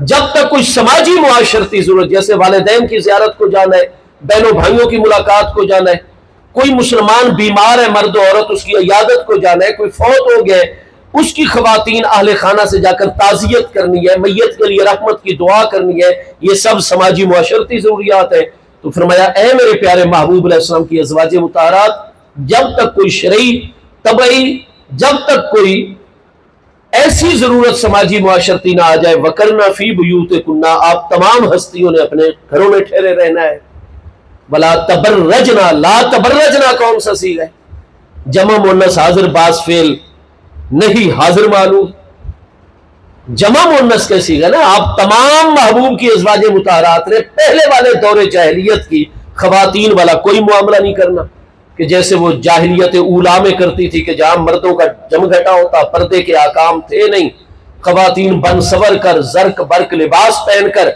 جب تک کوئی سماجی معاشرتی ضرورت جیسے والدین کی زیارت کو جانا ہے، بہنوں بھائیوں کی ملاقات کو جانا ہے، کوئی مسلمان بیمار ہے مرد و عورت اس کی عیادت کو جانا ہے، کوئی فوت ہو گیا ہے اس کی خواتین اہل خانہ سے جا کر تعزیت کرنی ہے، میت کے لیے رحمت کی دعا کرنی ہے، یہ سب سماجی معاشرتی ضروریات ہیں. تو فرمایا اے میرے پیارے محبوب علیہ السلام کی ازواج مطہرات، جب تک کوئی شرعی طبعی جب تک کوئی ایسی ضرورت سماجی معاشرتی نہ آ جائے، وکرنا فی بیوتکن، آپ تمام ہستیوں نے اپنے گھروں میں ٹھہرے رہنا ہے. ولا تبرجنا، لا تبرجنا کون سا صیغہ ہے؟ جمع مؤنث حاضر باز فعل نہیں حاضر معلوم، جمع مؤنث کا صیغہ نا. آپ تمام محبوب کی ازواج مطہرات نے پہلے والے دور جاہلیت کی خواتین والا کوئی معاملہ نہیں کرنا کہ جیسے وہ جاہلیت اولا میں کرتی تھی کہ جہاں مردوں کا جم گھٹا ہوتا، پردے کے احکام تھے نہیں. خواتین بن سور کر زرق برق لباس پہن کر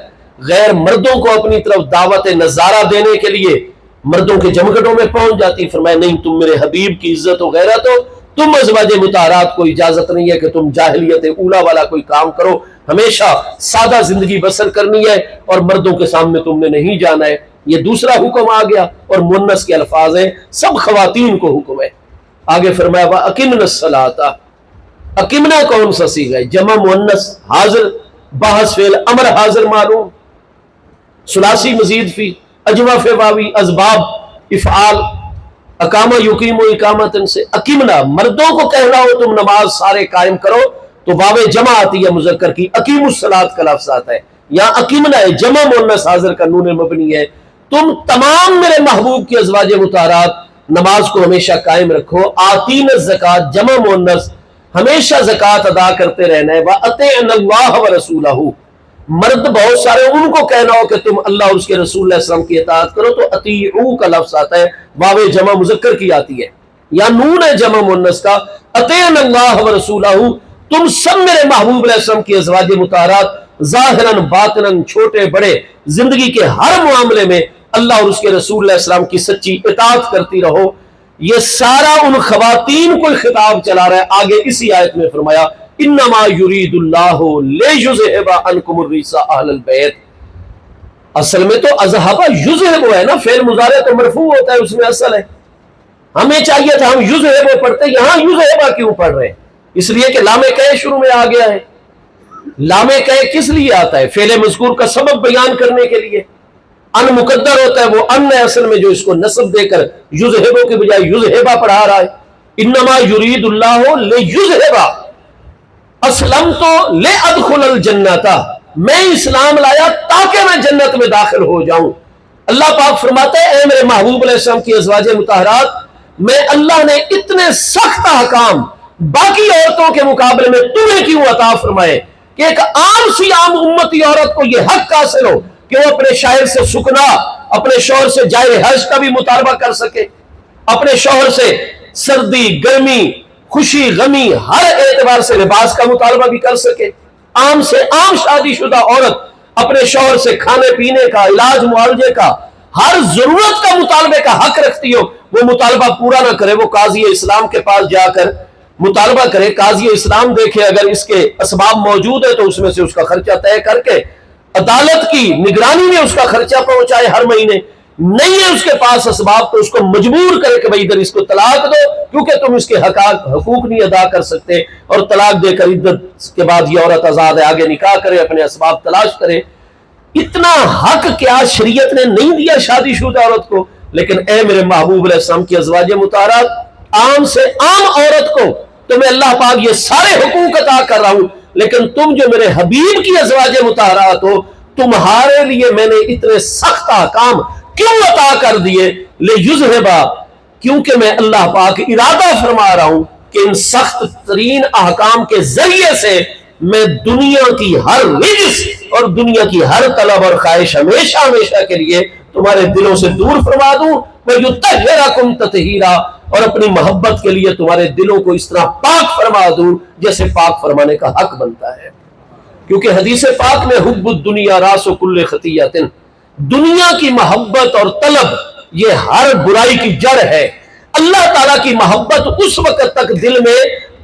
غیر مردوں کو اپنی طرف دعوت نظارہ دینے کے لیے مردوں کے جمگھٹوں میں پہنچ جاتی. فرمایا نہیں، تم میرے حبیب کی عزت و غیرت ہو، تم ازواج مطہرات کو اجازت نہیں ہے کہ تم جاہلیت اولا والا کوئی کام کرو، ہمیشہ سادہ زندگی بسر کرنی ہے اور مردوں کے سامنے تم نے نہیں جانا ہے. یہ دوسرا حکم آ گیا اور مؤنث کے الفاظ ہیں، سب خواتین کو حکم ہے. آگے فرمایا وَأَقِمْنَ الصَّلَاةَ، اقمنا کون سا صیغہ ہے؟ جمع مؤنث حاضر باحث فعل امر حاضر معلوم، ثلاثی مزید فی اجوف واوی اسباب افعال، اقامہ یقیم و اقامتن سے. اقمنا مردوں کو کہنا ہو تم نماز سارے قائم کرو تو واو جمع آتی ہے مذکر کی، اقیم الصلاۃ کا لفظ آتا ہے. یہاں اقمنا ہے جمع مؤنث حاضر کا نون مبنی ہے. تم تمام میرے محبوب کی ازواج مطہرات نماز کو ہمیشہ قائم رکھو. آتین الزکات جمع مؤنث، ہمیشہ زکوٰۃ ادا کرتے رہنا ہے. وَأَطِعْنَ اللَّهَ وَرَسُولَهُ، مرد بہت سارے ان کو کہنا ہو کہ تم اللہ اور اس کے رسول علیہ السلام کی اطاعت کرو تو اطیعو کا لفظ آتا ہے، واو جمع مذکر کی آتی ہے، یا نون ہے جمع مؤنث کا. اطیعن اللہ ورسولہ، تم سب میرے محبوب علیہ السلام کی ازواج مطہرات ظاہراً باطناً چھوٹے بڑے زندگی کے ہر معاملے میں اللہ اور اس کے رسول علیہ السلام کی سچی اطاعت کرتی رہو. یہ سارا ان خواتین کو خطاب چلا رہا ہے. آگے اسی آیت میں فرمایا انما یرید اللہ لیذھب عنکم الرجس اہل البیت. اصل میں تو اذھب یذھب ہے نا، فعل مضارع تو مرفوع ہوتا ہے، اس میں اصل ہے. ہمیں چاہیے تھا ہم یذھب پڑھتے، یہاں یذھب کیوں پڑھ رہے ہیں؟ اس لیے کہ لام کہ شروع میں آ گیا ہے. لام کہ کس لیے آتا ہے؟ فعل مذکور کا سبب بیان کرنے کے لیے. ان مقدر ہوتا ہے، وہ ان ہے اصل میں جو اس کو نصب دے کر یذھب کے بجائے یذھب پڑھا رہا ہے. انما یرید اللہ لیذھب اسلمت لادخل الجنت، میں اسلام لایا تاکہ میں جنت میں داخل ہو جاؤں. اللہ پاک فرماتا ہے اے میرے محبوب علیہ السلام کی ازواج مطہرات، میں اللہ نے اتنے سخت احکام باقی عورتوں کے مقابلے میں تمہیں کیوں عطا فرمائے کہ ایک عام سی عام امتی عورت کو یہ حق حاصل ہو کہ وہ اپنے شوہر سے سکنا، اپنے شوہر سے جائے حج کا بھی مطالبہ کر سکے، اپنے شوہر سے سردی گرمی خوشی غمی ہر اعتبار سے لباس کا مطالبہ بھی کر سکے. عام سے عام شادی شدہ عورت اپنے شوہر سے کھانے پینے کا، علاج معالجے کا، ہر ضرورت کا مطالبے کا حق رکھتی ہو. وہ مطالبہ پورا نہ کرے، وہ قاضی اسلام کے پاس جا کر مطالبہ کرے، قاضی اسلام دیکھے اگر اس کے اسباب موجود ہے تو اس میں سے اس کا خرچہ طے کر کے عدالت کی نگرانی میں اس کا خرچہ پہنچائے ہر مہینے۔ نہیں ہے اس کے پاس اسباب تو اس کو مجبور کرے کہ بھئی ادھر اس کو طلاق دو، کیونکہ تم اس کے حقوق نہیں ادا کر سکتے، اور طلاق دے کر عدت کے بعد یہ عورت آزاد ہے، آگے نکاح کرے، اپنے اسباب تلاش کرے۔ اتنا حق کیا شریعت نے نہیں دیا شادی شدہ عورت کو؟ لیکن اے میرے محبوب علیہ السلام کی ازواج مطہرات، عام سے عام عورت کو تمہیں اللہ پاک یہ سارے حقوق عطا کر رہا ہوں، لیکن تم جو میرے حبیب کی ازواج مطہرات ہو، تمہارے لیے میں نے اتنے سخت احکام کیوں عطا کر دیے؟ لیذہبا، کیونکہ میں اللہ پاک ارادہ فرما رہا ہوں کہ ان سخت ترین احکام کے ذریعے سے میں دنیا کی ہر رجس اور دنیا کی ہر طلب اور خواہش ہمیشہ ہمیشہ کے لیے تمہارے دلوں سے دور فرما دوں، وَيُطَهِّرَكُمْ تَطْهِيرًا، اور اپنی محبت کے لیے تمہارے دلوں کو اس طرح پاک فرما دوں جیسے پاک فرمانے کا حق بنتا ہے۔ کیونکہ حدیث پاک میں حب الدنیا راس کل خطیۃ، دنیا کی محبت اور طلب یہ ہر برائی کی جڑ ہے۔ اللہ تعالیٰ کی محبت اس وقت تک دل میں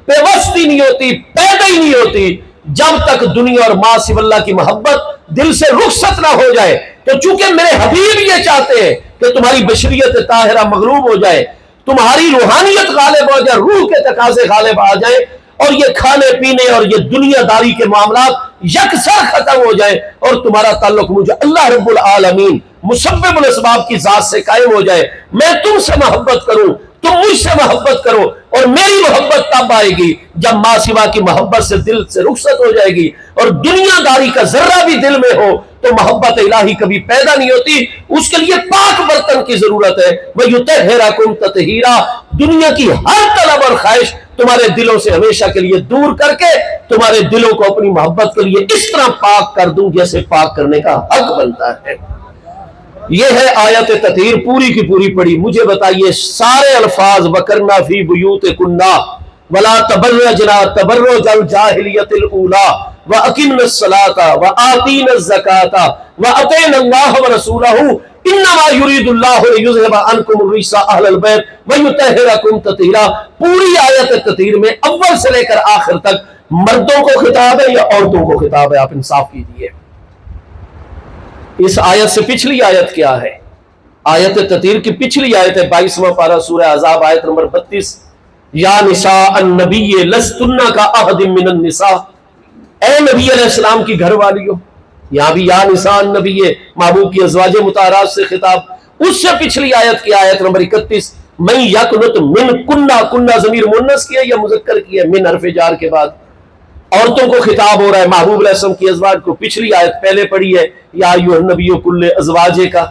پیوستی نہیں ہوتی، پیدا ہی نہیں ہوتی، جب تک دنیا اور ما سوی اللہ کی محبت دل سے رخصت نہ ہو جائے۔ تو چونکہ میرے حبیب یہ چاہتے ہیں کہ تمہاری بشریت طاہرہ مغلوب ہو جائے، تمہاری روحانیت غالب ہو جائے، روح کے تقاضے غالب آ جائیں، اور یہ کھانے پینے اور یہ دنیا داری کے معاملات یکسر ختم ہو جائے، اور تمہارا تعلق مجھے اللہ رب العالمین مسبب الاسباب کی ذات سے قائم ہو جائے۔ میں تم سے محبت کروں، تم مجھ سے محبت کرو، اور میری محبت تب آئے گی جب ما سوا کی محبت سے دل سے رخصت ہو جائے گی، اور دنیا داری کا ذرہ بھی دل میں ہو تو محبت الہی کبھی پیدا نہیں ہوتی۔ اس کے لیے پاک برتن کی ضرورت ہے۔ وَيُطَهِّرَكُمْ تَطْهِيرًا، دنیا کی ہر طلب اور خواہش تمہارے دلوں سے ہمیشہ کے لیے دور کر کے تمہارے دلوں کو اپنی محبت کے لیے اس طرح پاک کر دوں جیسے پاک کرنے کا حق بنتا ہے۔ یہ ہے آیت تطہیر پوری کی پوری پڑھی۔ مجھے بتائیے سارے الفاظ وَقَرْنَا فِي بُيُوتِكُنَّ وَلَا تَبَرَّجْنَا تَبَرُّجَ الْجَاهِلِيَّةِ الْأُولَىٰ وَأَقِمْنَا الصَّلَاةَ وَآتِينَا الزَّكَاةَ وَأَطِعْنَا اللَّهَ وَرَسُولَهُ إِنَّمَا يُرِيدُ اللَّهُ لِيُذْهِبَ عَنكُمُ الرِّجْسَ أَهْلَ الْبَيْتِ وَيُطَهِّرَكُمْ تَطْهِيرًا۔ پوری آیت تطہیر میں اول سے لے کر آخر تک مردوں کو خطاب ہے یا عورتوں کو خطاب ہے؟ آپ انصاف کیجئے۔ اس آیت سے پچھلی آیت کیا ہے؟ آیت تطہیر کی پچھلی آیت ہے 22واں پارہ سورہ احزاب آیت نمبر 32، یا نساء النبی لستن کا احد من النساء، اے نبی علیہ السلام کی گھر والیوں۔ یہاں بھی یا نساء النبی محبوب کی ازواج مطہرات سے خطاب۔ اس سے پچھلی آیت کی آیت نمبر 31، من یقنت من کنہ، کنہ ضمیر مؤنث کی ہے یا مذکر کی ہے؟ من حرف جار کے بعد عورتوں کو خطاب ہو رہا ہے، محبوب علیہ السلام کی ازواج کو۔ پچھلی آیت پہلے پڑھی ہے یا ایھا النبی کل ازواجہ کا۔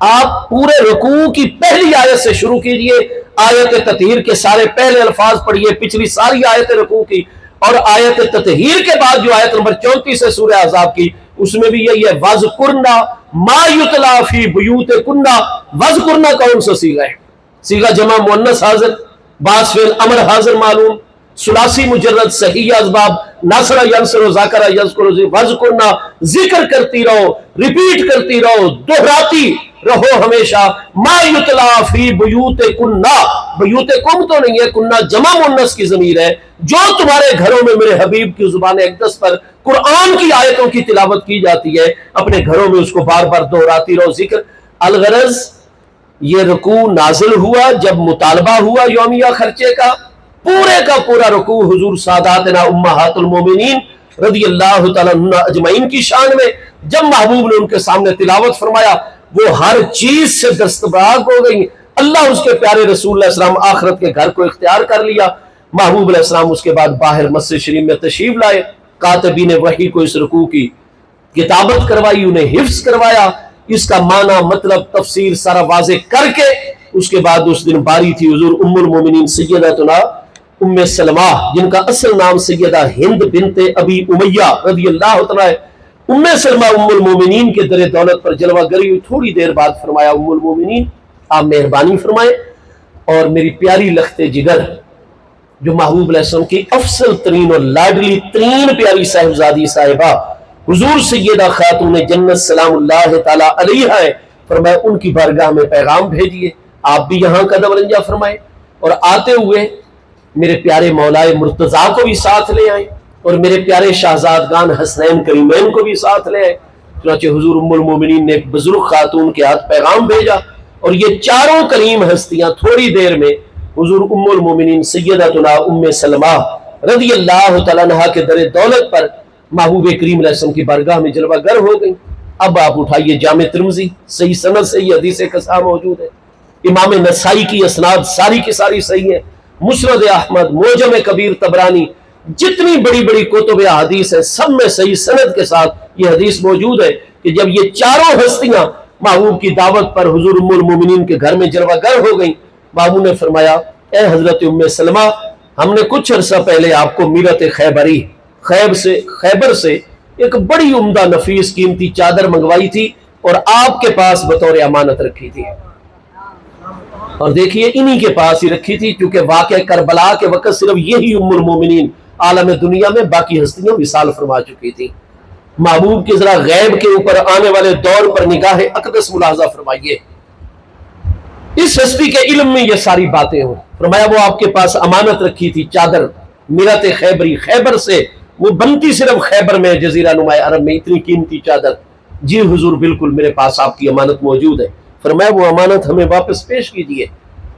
آپ پورے رکوع کی پہلی آیت سے شروع کیجئے، آیت تطہیر کے سارے پہلے الفاظ پڑھیے، پچھلی ساری آیت رکوع کی، اور آیت تطہیر کے بعد جو آیت نمبر 34 ہے سورہ احزاب کی، اس میں بھی یہی ہے وَاذْكُرْنَ مَا يُتْلَىٰ فِي بُيُوتِكُنَّ۔ وَاذْكُرْنَ کون سا صیغہ ہے؟ صیغہ جمع مؤنث حاضر، بعض فعل امر حاضر معلوم، ثلاثی مجرد، صحیح اسباب، نصر ینصر، ذکر یذکر، وَاذْكُرْنَ، ذکر کرتی رہو، ریپیٹ کرتی رہو، دہراتی رہو ہمیشہ، ما یتلا فی بیوتکن، بیوتکم تو نہیں ہے، کنہ جمع مؤنث کی ضمیر ہے، جو تمہارے گھروں میں میرے حبیب کی زبان اقدس پر قرآن کی آیتوں کی تلاوت کی جاتی ہے، اپنے گھروں میں اس کو بار بار دہراتی رہو، ذکر۔ الغرض یہ رکوع نازل ہوا جب مطالبہ ہوا یومیہ خرچے کا پورا رکوع حضور ساداتنا امہات المومنین رضی اللہ تعالیٰ عنہ اجمعین کی شان میں، جب محبوب نے ان کے سامنے تلاوت فرمایا، وہ ہر چیز سے دستبرگ ہو گئی۔ اللہ اس کے پیارے رسول علیہ السلام آخرت کے گھر کو اختیار کر لیا۔ محبوب علیہ السلام اس کے بعد باہر مسجد شریف میں تشریف لائے، کاتبین وحی کو اس رکوع کی کتابت کروائی، انہیں حفظ کروایا، اس کا معنی مطلب تفسیر سارا واضح کر کے اس کے بعد اس دن باری تھی حضور ام المومنین سیدتنا ام سلمہ، جن کا اصل نام سیدہ ہند بنت ابی امیہ رضی اللہ تعالیٰ، ام سلمہ ام المومنین کے در دولت پر جلوہ گری ہوئی۔ تھوڑی دیر بعد فرمایا ام المومنین آپ مہربانی فرمائیں، اور میری پیاری لخت جگر جو محبوب علیہ السلام کی افضل ترین اور لاڈلی ترین پیاری صاحبزادی صاحبہ حضور سیدہ خاتون جنت سلام اللہ تعالیٰ علیہا ہے، فرمایا ان کی بارگاہ میں پیغام بھیجیے، آپ بھی یہاں قدم رنجہ فرمائیں اور آتے ہوئے میرے پیارے مولائے مرتضیٰ کو بھی ساتھ لے آئیں اور میرے پیارے شہزادگان حسنین کریمین کو بھی ساتھ لے آئیں۔ چنانچہ حضور ام المومنین نے ایک بزرگ خاتون کے ہاتھ پیغام بھیجا اور یہ چاروں کریم ہستیاں تھوڑی دیر میں حضور ام المومنین سیدتنا ام سلمہ رضی اللہ تعالیٰ عنہا کے در دولت پر محبوب کریم علیہ السلام کی بارگاہ میں جلوہ گر ہو گئی۔ اب آپ اٹھائیے جامع ترمذی صحیح سند سے یہ حدیث قصہ موجود ہے، امام نسائی کی اسناد ساری کی ساری صحیح ہے، مسند احمد، معجم کبیر طبرانی، جتنی بڑی بڑی کتب حدیث ہے سب میں صحیح سند کے ساتھ یہ حدیث موجود ہے کہ جب یہ چاروں ہستیاں محبوب کی دعوت پر حضور ام المومنین کے گھر میں جلوہ گر ہو گئیں، محبوب نے فرمایا اے حضرت ام سلمہ، ہم نے کچھ عرصہ پہلے آپ کو میرت خیبر سے ایک بڑی عمدہ نفیس قیمتی چادر منگوائی تھی اور آپ کے پاس بطور امانت رکھی تھی، اور دیکھیے انہی کے پاس ہی رکھی تھی کیونکہ واقعہ کربلا کے وقت صرف یہی ام المومنین عالم دنیا میں، باقی ہستیاں وصال فرما چکی تھی۔ محبوب کے ذرا غیب کے اوپر آنے والے دور پر نگاہ اقدس ملاحظہ فرمائیے، اس ہستی کے علم میں یہ ساری باتیں ہوں۔ فرمایا وہ آپ کے پاس امانت رکھی تھی چادر میرت خیبری، خیبر سے، وہ بنتی صرف خیبر میں، جزیرہ نما عرب میں، اتنی قیمتی چادر۔ جی حضور بالکل میرے پاس آپ کی امانت موجود ہے۔ فرمایا وہ امانت ہمیں واپس پیش کیجیے۔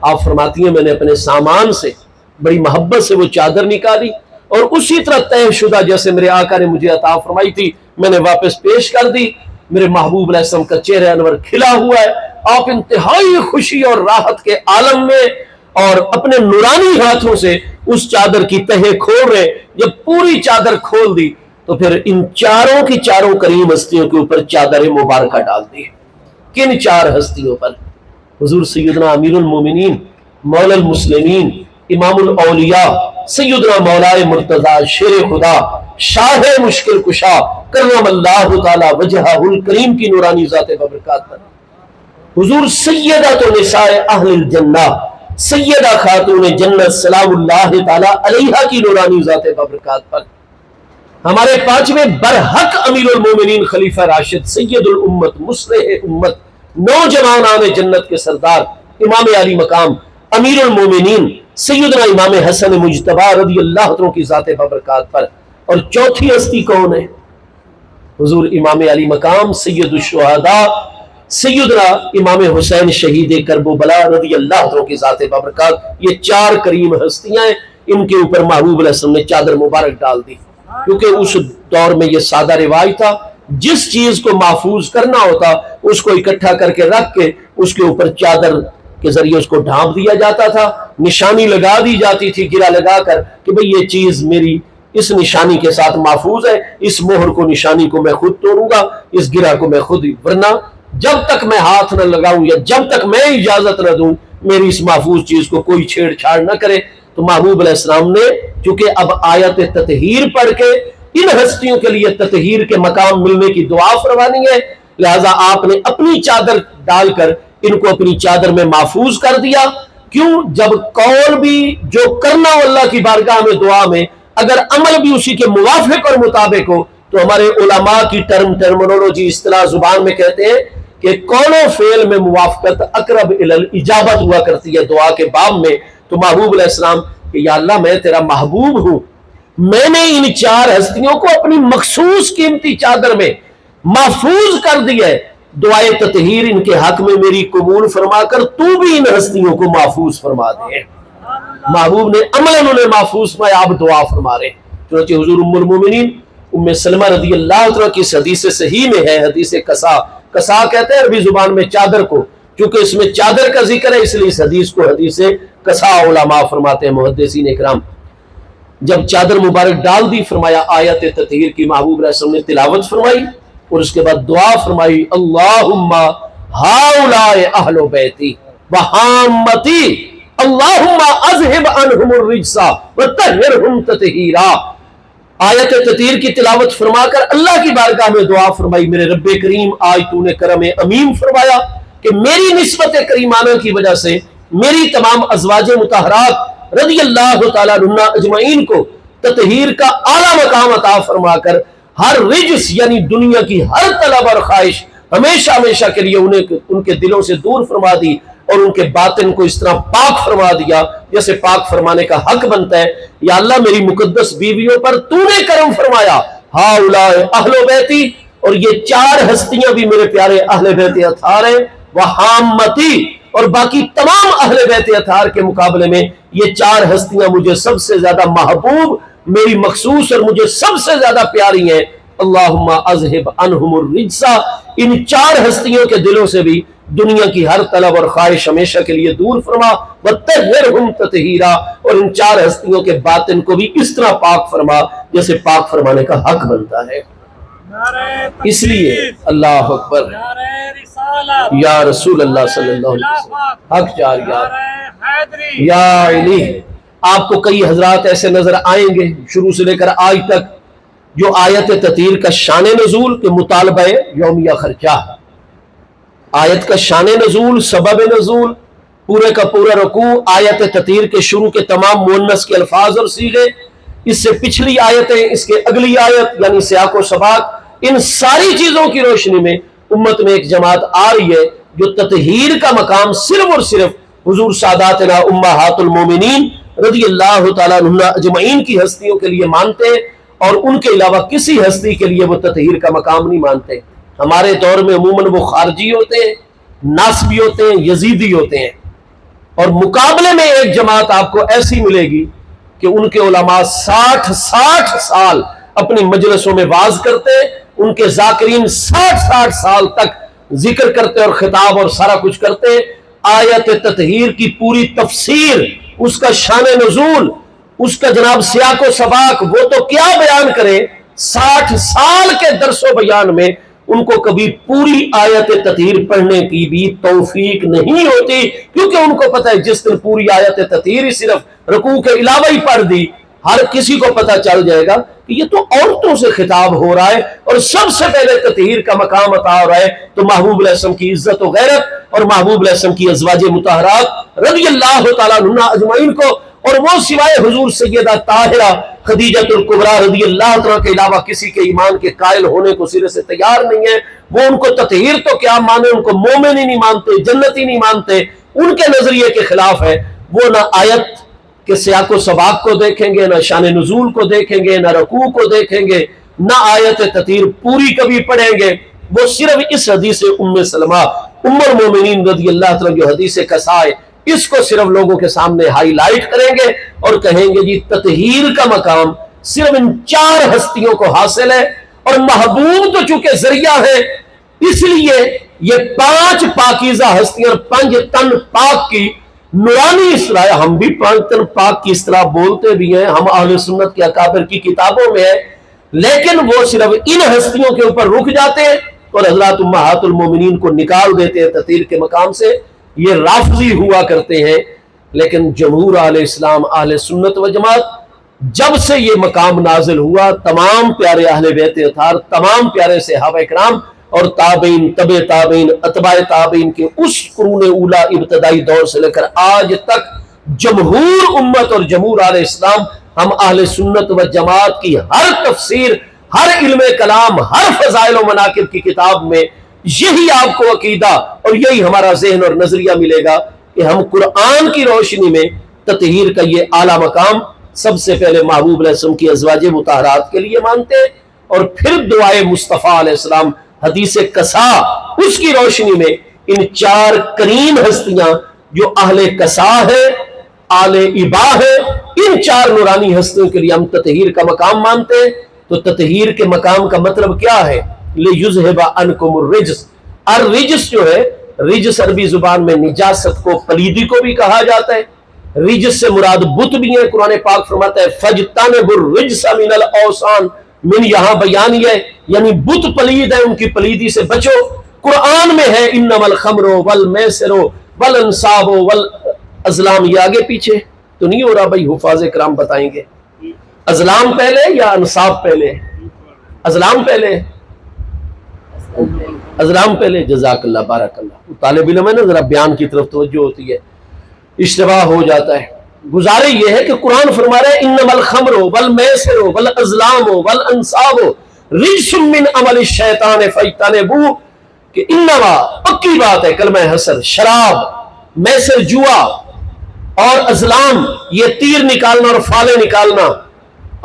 آپ فرماتی ہیں میں نے اپنے سامان سے بڑی محبت سے وہ چادر نکالی اور اسی طرح طے شدہ جیسے میرے آقا نے مجھے عطا فرمائی تھی میں نے واپس پیش کر دی۔ میرے محبوب علیہ السلام کا چہرہ انور کھلا ہوا ہے، آپ انتہائی خوشی اور راحت کے عالم میں اور اپنے نورانی ہاتھوں سے اس چادر کی تہہ کھول رہے۔ جب پوری چادر کھول دی تو پھر ان چاروں کی چاروں کریم ہستیوں کے اوپر چادر مبارکہ ڈال دی۔ کن چار ہستیوں پر؟ حضور سیدنا امیر المومنین، مولا المسلمین، امام الاولیاء، سیدنا مولائے مرتضیٰ شیر خدا، شاہ مشکل کشا، کرم اللہ تعالی وجہہ الکریم کی نورانی ذات بابرکات پر حضور سیدہ نساء اہل الجنہ، سیدہ خاتون جنت سلام اللہ تعالی علیہا کی نورانی ذات بابرکات پر ہمارے پانچویں برحق امیر المومنین خلیفہ راشد سید الامت مصلح امت نوجوانان جنت کے سردار امام علی مقام امیر المومنین سیدنا امام حسن مجتبی رضی اللہ عنہ کی ذات بابرکات پر۔ اور چوتھی ہستی کون ہے؟ حضور امام علی مقام سید الشہداء سیدنا امام حسین شہید کرب و بلا رضی اللہ عنہ کی ذات بابرکات۔ یہ چار کریم ہستیاں ہیں، ان کے اوپر محبوب علیہ السلام نے چادر مبارک ڈال دی، کیونکہ اس دور میں یہ سادہ رواج تھا، جس چیز کو محفوظ کرنا ہوتا اس کو اکٹھا کر کے رکھ کے اس کے اوپر چادر کے ذریعے اس کو ڈھانپ دیا جاتا تھا، نشانی لگا دی جاتی تھی گرہ لگا کر کہ بھئی یہ چیز میری اس نشانی کے ساتھ محفوظ ہے، اس مہر کو نشانی کو میں خود توڑوں گا، اس گرہ کو میں خود، ورنہ جب تک میں ہاتھ نہ لگاؤں یا جب تک میں اجازت نہ دوں میری اس محفوظ چیز کو کوئی چھیڑ چھاڑ نہ کرے۔ تو محبوب علیہ السلام نے چونکہ اب آیت تطہیر پڑھ کے ان ہستیوں کے لیے تطہیر کے مقام ملنے کی دعا فرمانی ہے، لہٰذا آپ نے اپنی چادر ڈال کر ان کو اپنی چادر میں محفوظ کر دیا۔ کیوں؟ جب قول بھی جو کرنا ہو اللہ کی بارگاہ میں دعا میں، اگر عمل بھی اسی کے موافق اور مطابق ہو تو ہمارے علماء کی ٹرمنولوجی اصطلاح زبان میں کہتے ہیں کہ قول و فعل میں موافقت اقرب الی الاجابت ہوا کرتی ہے دعا کے باب میں۔ تو محبوب علیہ السلام کہ یا اللہ میں تیرا محبوب ہوں، میں نے ان چار ہستیوں کو اپنی مخصوص قیمتی چادر میں محفوظ کر دیا ہے، دعائے تطہیر ان کے حق میں میری قبول فرما کر تو بھی ان ہستیوں کو محفوظ فرما دے۔ محبوب نے عملاً انہیں محفوظ فرمایا، آپ دعا فرما رہے ہیں۔ چنانچہ حضور ام المومنین ام سلمہ رضی اللہ عنہ کی اس حدیث صحیح میں ہے، حدیث قصا، قصا کہتے ہیں عربی زبان میں چادر کو، چونکہ اس میں چادر کا ذکر ہے اس لیے اس حدیث کو حدیث قصا علماء فرماتے ہیں محدثین اکرام۔ جب چادر مبارک ڈال دی فرمایا آیت تطہیر کی محبوب علیہ السلام نے تلاوت فرمائی اور اس کے بعد دعا فرمائی، اللہم ہاؤلاء اہل بیتی وحامتی اللہم اذہب عنہم الرجس وطہرہم تطہیرا۔ آیت تطہیر کی تلاوت فرما کر اللہ کی بارگاہ میں دعا فرمائی، میرے رب کریم آج تو نے کرم عمیم فرمایا کہ میری نسبت کریمانہ کی وجہ سے میری تمام ازواج مطہرات رضی اللہ تعالیٰ عنہ اجمعین کو تطہیر کا اعلیٰ مقام عطا فرما کر ہر رجس یعنی دنیا کی ہر طلب اور خواہش ہمیشہ ہمیشہ کے لیے ان کے دلوں سے دور فرما دی۔ اور ان کے باطن کو اس طرح پاک فرما دیا جیسے پاک فرمانے کا حق بنتا ہے۔ یا اللہ میری مقدس بیویوں پر تو نے کرم فرمایا، ہاؤلاء اہل بیتی، اور یہ چار ہستیاں بھی میرے پیارے اہل بیت اطہار ہیں، وحامتی، اور باقی تمام اہل بیت اطہار کے مقابلے میں یہ چار ہستیاں مجھے سب سے زیادہ محبوب، میری مخصوص اور مجھے سب سے زیادہ پیاری ہیں۔ اللہم اذہب عنہم الرجس، ان چار ہستیوں کے دلوں سے بھی دنیا کی ہر طلب اور خواہش ہمیشہ کے لیے دور فرما، وطہرہم تطہیرا، اور ان چار ہستیوں کے باطن کو بھی اس طرح پاک فرما جیسے پاک فرمانے کا حق بنتا ہے۔ اس لیے اللہ اکبر، یا رسول اللہ صلی اللہ علیہ وسلم، حق جاریہ، یا علی۔ آپ کو کئی حضرات ایسے نظر آئیں گے شروع سے لے کر آج تک جو آیت تطہیر کا شان نزول کے مطالبہ یومیہ خرچہ، آیت کا شان نزول، سبب نزول، پورے کا پورا رکوع، آیت تطہیر کے شروع کے تمام مؤنث کے الفاظ اور صیغے، اس سے پچھلی آیتیں، اس کے اگلی آیت یعنی سیاق و سباق، ان ساری چیزوں کی روشنی میں امت میں ایک جماعت آ رہی ہے جو تطہیر کا مقام صرف اور صرف حضور ساداتنا امہات المومنین رضی اللہ تعالیٰ عنہ اجمعین کی ہستیوں کے لیے مانتے ہیں، اور ان کے علاوہ کسی ہستی کے لیے وہ تطہیر کا مقام نہیں مانتے۔ ہمارے دور میں عموماً وہ خارجی ہوتے ہیں، ناصبی ہوتے ہیں، یزیدی ہوتے ہیں، اور مقابلے میں ایک جماعت آپ کو ایسی ملے گی کہ ان کے علماء 60 سال اپنی مجلسوں میں واعظ کرتے، ان کے ذاکرین 60 سال تک ذکر کرتے اور خطاب اور سارا کچھ کرتے، آیت تطہیر کی پوری تفسیر، اس کا شان نزول، اس کا جناب سیاق و سباق، وہ تو کیا بیان کرے، 60 سال کے درس و بیان میں ان کو کبھی پوری آیت تطہیر پڑھنے کی بھی توفیق نہیں ہوتی، کیونکہ ان کو پتہ ہے جس دن پوری آیت تطہیر ہی صرف رکوع کے علاوہ ہی پڑھ دی، ہر کسی کو پتہ چل جائے گا کہ یہ تو عورتوں سے خطاب ہو رہا ہے، اور سب سے پہلے تطہیر کا مقام عطا ہو رہا ہے تو محبوب علیہ السلام کی عزت و غیرت اور محبوب علیہ السلام کی ازواج مطہرات رضی اللہ تعالیٰ عنہ اجمعین کو، اور وہ سوائے حضور سیدہ طاہرہ خدیجۃ الکبریٰ رضی اللہ تعالیٰ کے علاوہ کسی کے ایمان کے قائل ہونے کو سرے سے تیار نہیں ہے۔ وہ ان کو تطہیر تو کیا مانے، ان کو مومن ہی نہیں مانتے، جنتی نہیں مانتے، ان کے نظریے کے خلاف ہے۔ وہ نہ آیت کے سیاق و سباق کو دیکھیں گے، نہ شان نزول کو دیکھیں گے، نہ رکوع کو دیکھیں گے، نہ آیت تطہیر پوری کبھی پڑھیں گے۔ وہ صرف اس حدیث ام سلمہ ام المومنین رضی اللہ تعالیٰ جو حدیث قصہ ہے، اس کو صرف لوگوں کے سامنے ہائی لائٹ کریں گے اور کہیں گے جی تطہیر کا مقام صرف ان چار ہستیوں کو حاصل ہے، اور محبوب تو چونکہ ذریعہ ہے، اس لیے یہ 5 پاکیزہ ہستیاں، 5 تن پاک کی نورانی اصطلاح، ہم بھی 5 تن پاک کی اصطلاح بولتے بھی ہیں، ہم اہل سنت کے اکابر کی کتابوں میں ہے، لیکن وہ صرف ان ہستیوں کے اوپر رک جاتے ہیں اور حضرات امہات المومنین کو نکال دیتے ہیں تطہیر کے مقام سے۔ یہ رافضی ہوا کرتے ہیں، لیکن جمہور اہل اسلام اہل سنت و جماعت جب سے یہ مقام نازل ہوا، تمام پیارے اہل بیت اطہار، تمام پیارے صحابہ کرام اور تابعین، تبع تابعین، اتباع تابعین کے اس قرون اولا ابتدائی دور سے لے کر آج تک جمہور امت اور جمہور اہل اسلام، ہم اہل سنت و جماعت کی ہر تفسیر، ہر علم کلام، ہر فضائل و مناقب کی کتاب میں یہی آپ کو عقیدہ اور یہی ہمارا ذہن اور نظریہ ملے گا کہ ہم قرآن کی روشنی میں تطہیر کا یہ اعلیٰ مقام سب سے پہلے محبوب علیہ السلام کی ازواج مطہرات کے لیے مانتے ہیں، اور پھر دعائے مصطفیٰ علیہ السلام حدیث قصا، اس کی روشنی میں ان 4 کریم ہستیاں جو اہل قصا ہے، آل ابا ہے، ان 4 نورانی ہستیوں کے لیے ہم تطہیر کا مقام مانتے ہیں۔ تو تطہیر کے مقام کا مطلب کیا ہے؟ لِيُذْهِبَ عَنْكُمُ الرِّجْسَ، الرجس جو ہے، رجس عربی زبان میں نجاست کو، پلیدی کو بھی کہا جاتا ہے۔ رجس سے مراد بت بھی ہے، قرآن پاک فرماتا ہے فَاجْتَنِبُوا الرِّجْسَ مِنَ الْأَوْثَانِ، من یہاں بیان ہے یعنی بت پلید ہے، ان کی پلیدی سے بچو۔ قرآن میں ہے انما الخمر والمیسر والانصاب والازلام، یہ آگے پیچھے تو نہیں ہو رہا بھائی، حفاظ کرام بتائیں گے ازلام پہلے یا انصاب پہلے؟ ازلام پہلے، ازلام پہلے، جزاک اللہ، بارک اللہ۔ طالب علم ہے نا، ذرا بیان کی طرف توجہ ہوتی ہے، اشتباہ ہو جاتا ہے۔ گزارے یہ ہے کہ قرآن فرما رہا ہے انما الخمر والمیسر والازلام والانصاب رجس من عمل الشیطان فاجتنبوہ، کہ انما پکی بات ہے، کلمہ حسر، شراب میسر جوا اور ازلام، یہ تیر نکالنا اور فالے نکالنا،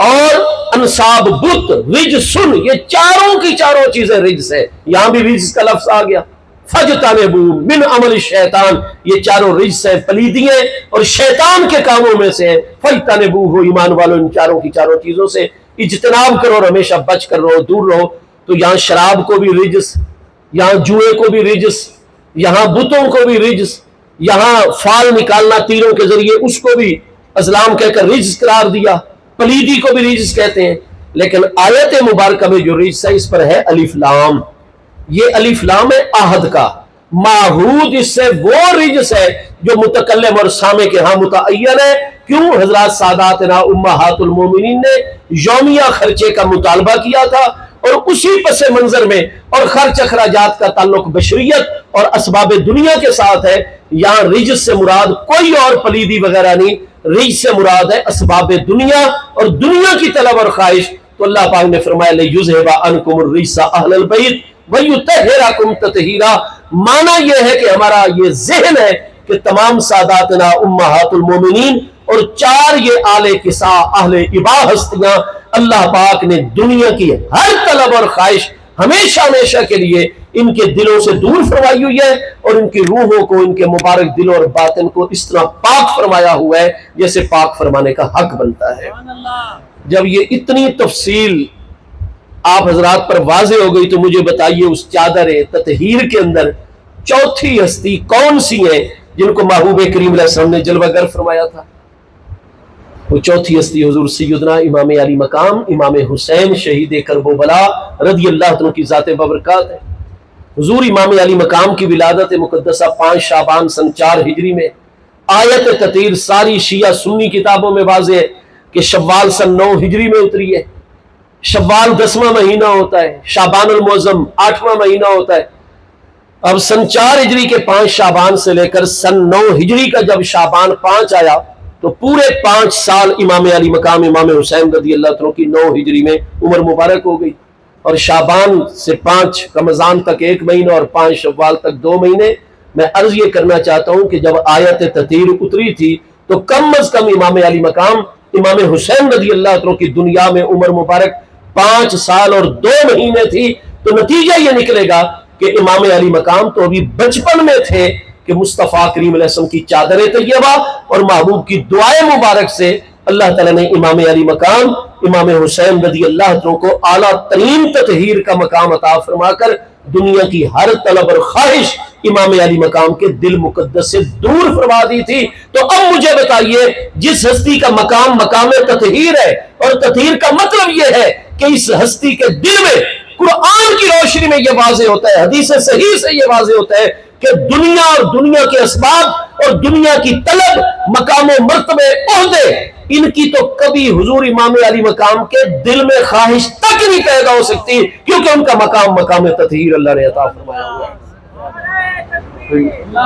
اور انصاب بت، رجسن، یہ چاروں کی چاروں چیزیں رجس ہے. یہاں بھی رجس کا لفظ آ گیا. فجتنبو من عمل الشیطان، یہ چاروں رجس ہیں، پلیدی ہیں اور شیطان کے کاموں میں سے ہیں. فجتنبو ہو، ایمان والو ان چاروں کی چاروں چیزوں سے اجتناب کرو اور ہمیشہ بچ کر رہو، دور رہو. تو یہاں شراب کو بھی رجس، یہاں جوئے کو بھی رجس، یہاں بتوں کو بھی رجس، یہاں فال نکالنا تیروں کے ذریعے اس کو بھی ازلام کہہ کر رجس قرار دیا، پلیدی کو بھی رجس کہتے ہیں. لیکن آیت مبارکہ میں جو رجس ہے اس پر ہے الف لام. یہ الف لام ہے عہد کا. معہود اس سے وہ رجس ہے جو متکلم اور سامع کے ہاں متعین ہے. کیوں؟ حضرات ساداتنا امہات المومنین نے یومیہ خرچے کا مطالبہ کیا تھا، اور اسی پس منظر میں اور خرچ اخراجات کا تعلق بشریت اور اسباب دنیا کے ساتھ ہے. یہاں رجس سے مراد کوئی اور پلیدی وغیرہ نہیں، رجس سے مراد ہے اسباب دنیا اور دنیا کی طلب اور خواہش. تو اللہ پاک نے فرمایا لِیُذْهِبَ عَنْکُمُ الرِّجْسَ أَهْلَ الْبَیْتِ وَیُطَہِّرَکُمْ تَطْہِیرًا. معنی یہ ہے کہ ہمارا یہ ذہن ہے کہ تمام ساداتنا امہات المومنین اور چار یہ آل کسا اہل ابا ہستیاں اللہ پاک نے دنیا کی ہر طلب اور خواہش ہمیشہ ہمیشہ کے لیے ان کے دلوں سے دور فرمائی ہوئی ہے، اور ان کی روحوں کو، ان کے مبارک دلوں اور باطن کو اس طرح پاک فرمایا ہوا ہے جیسے پاک فرمانے کا حق بنتا ہے. جب یہ اتنی تفصیل آپ حضرات پر واضح ہو گئی تو مجھے بتائیے اس چادر تطہیر کے اندر چوتھی ہستی کون سی ہیں جن کو محبوب کریم علیہ السلام نے جلوہ گر فرمایا تھا؟ وہ چوتھی ہستی حضور سیدنا امام علی مقام امام حسین شہید کربلا رضی اللہ عنہ کی ذات ببرکات ہے. حضور امام علی مقام کی ولادت مقدسہ 5 شعبان سن 4 ہجری میں. آیت تطہیر ساری شیعہ سنی کتابوں میں واضح ہے کہ شوال سن 9 ہجری میں اتری ہے. شوال 10واں مہینہ ہوتا ہے، شعبان المعظم 8واں مہینہ ہوتا ہے. اب سن 4 ہجری کے 5 شعبان سے لے کر سن 9 ہجری کا جب شعبان 5 آیا تو پورے 5 سال امام علی مقام امام حسین رضی اللہ عنہ کی 9 ہجری میں عمر مبارک ہو گئی. اور شعبان سے 5 رمضان تک 1 مہینہ اور 5 شوال تک 2 مہینے. میں عرض یہ کرنا چاہتا ہوں کہ جب آیت تطہیر اتری تھی تو کم از کم امام علی مقام امام حسین رضی اللہ عنہ کی دنیا میں عمر مبارک 5 سال اور 2 مہینے تھی. تو نتیجہ یہ نکلے گا کہ امام علی مقام تو ابھی بچپن میں تھے کہ مصطفیٰ کریم علیہ السلام کی چادر طیبہ اور محبوب کی دعائیں مبارک سے اللہ تعالیٰ نے امام علی مقام امام حسین رضی اللہ عنہ کو اعلیٰ ترین تطہیر کا مقام عطا فرما کر دنیا کی ہر طلب اور خواہش امام علی مقام کے دل مقدس سے دور فرما دی تھی. تو اب مجھے بتائیے جس ہستی کا مقام مقام تطہیر ہے، اور تطہیر کا مطلب یہ ہے کہ اس ہستی کے دل میں قرآن کی روشنی میں یہ واضح ہوتا ہے، حدیث صحیح سے یہ واضح ہوتا ہے کہ دنیا اور دنیا کے اسباب اور دنیا کی طلب، مقام و مرتبے، عہدے، ان کی تو کبھی حضور امام علی مقام کے دل میں خواہش تک نہیں پیدا ہو سکتی، کیونکہ ان کا مقام مقام تطہیر اللہ نے عطا فرمایا ہوا ہے.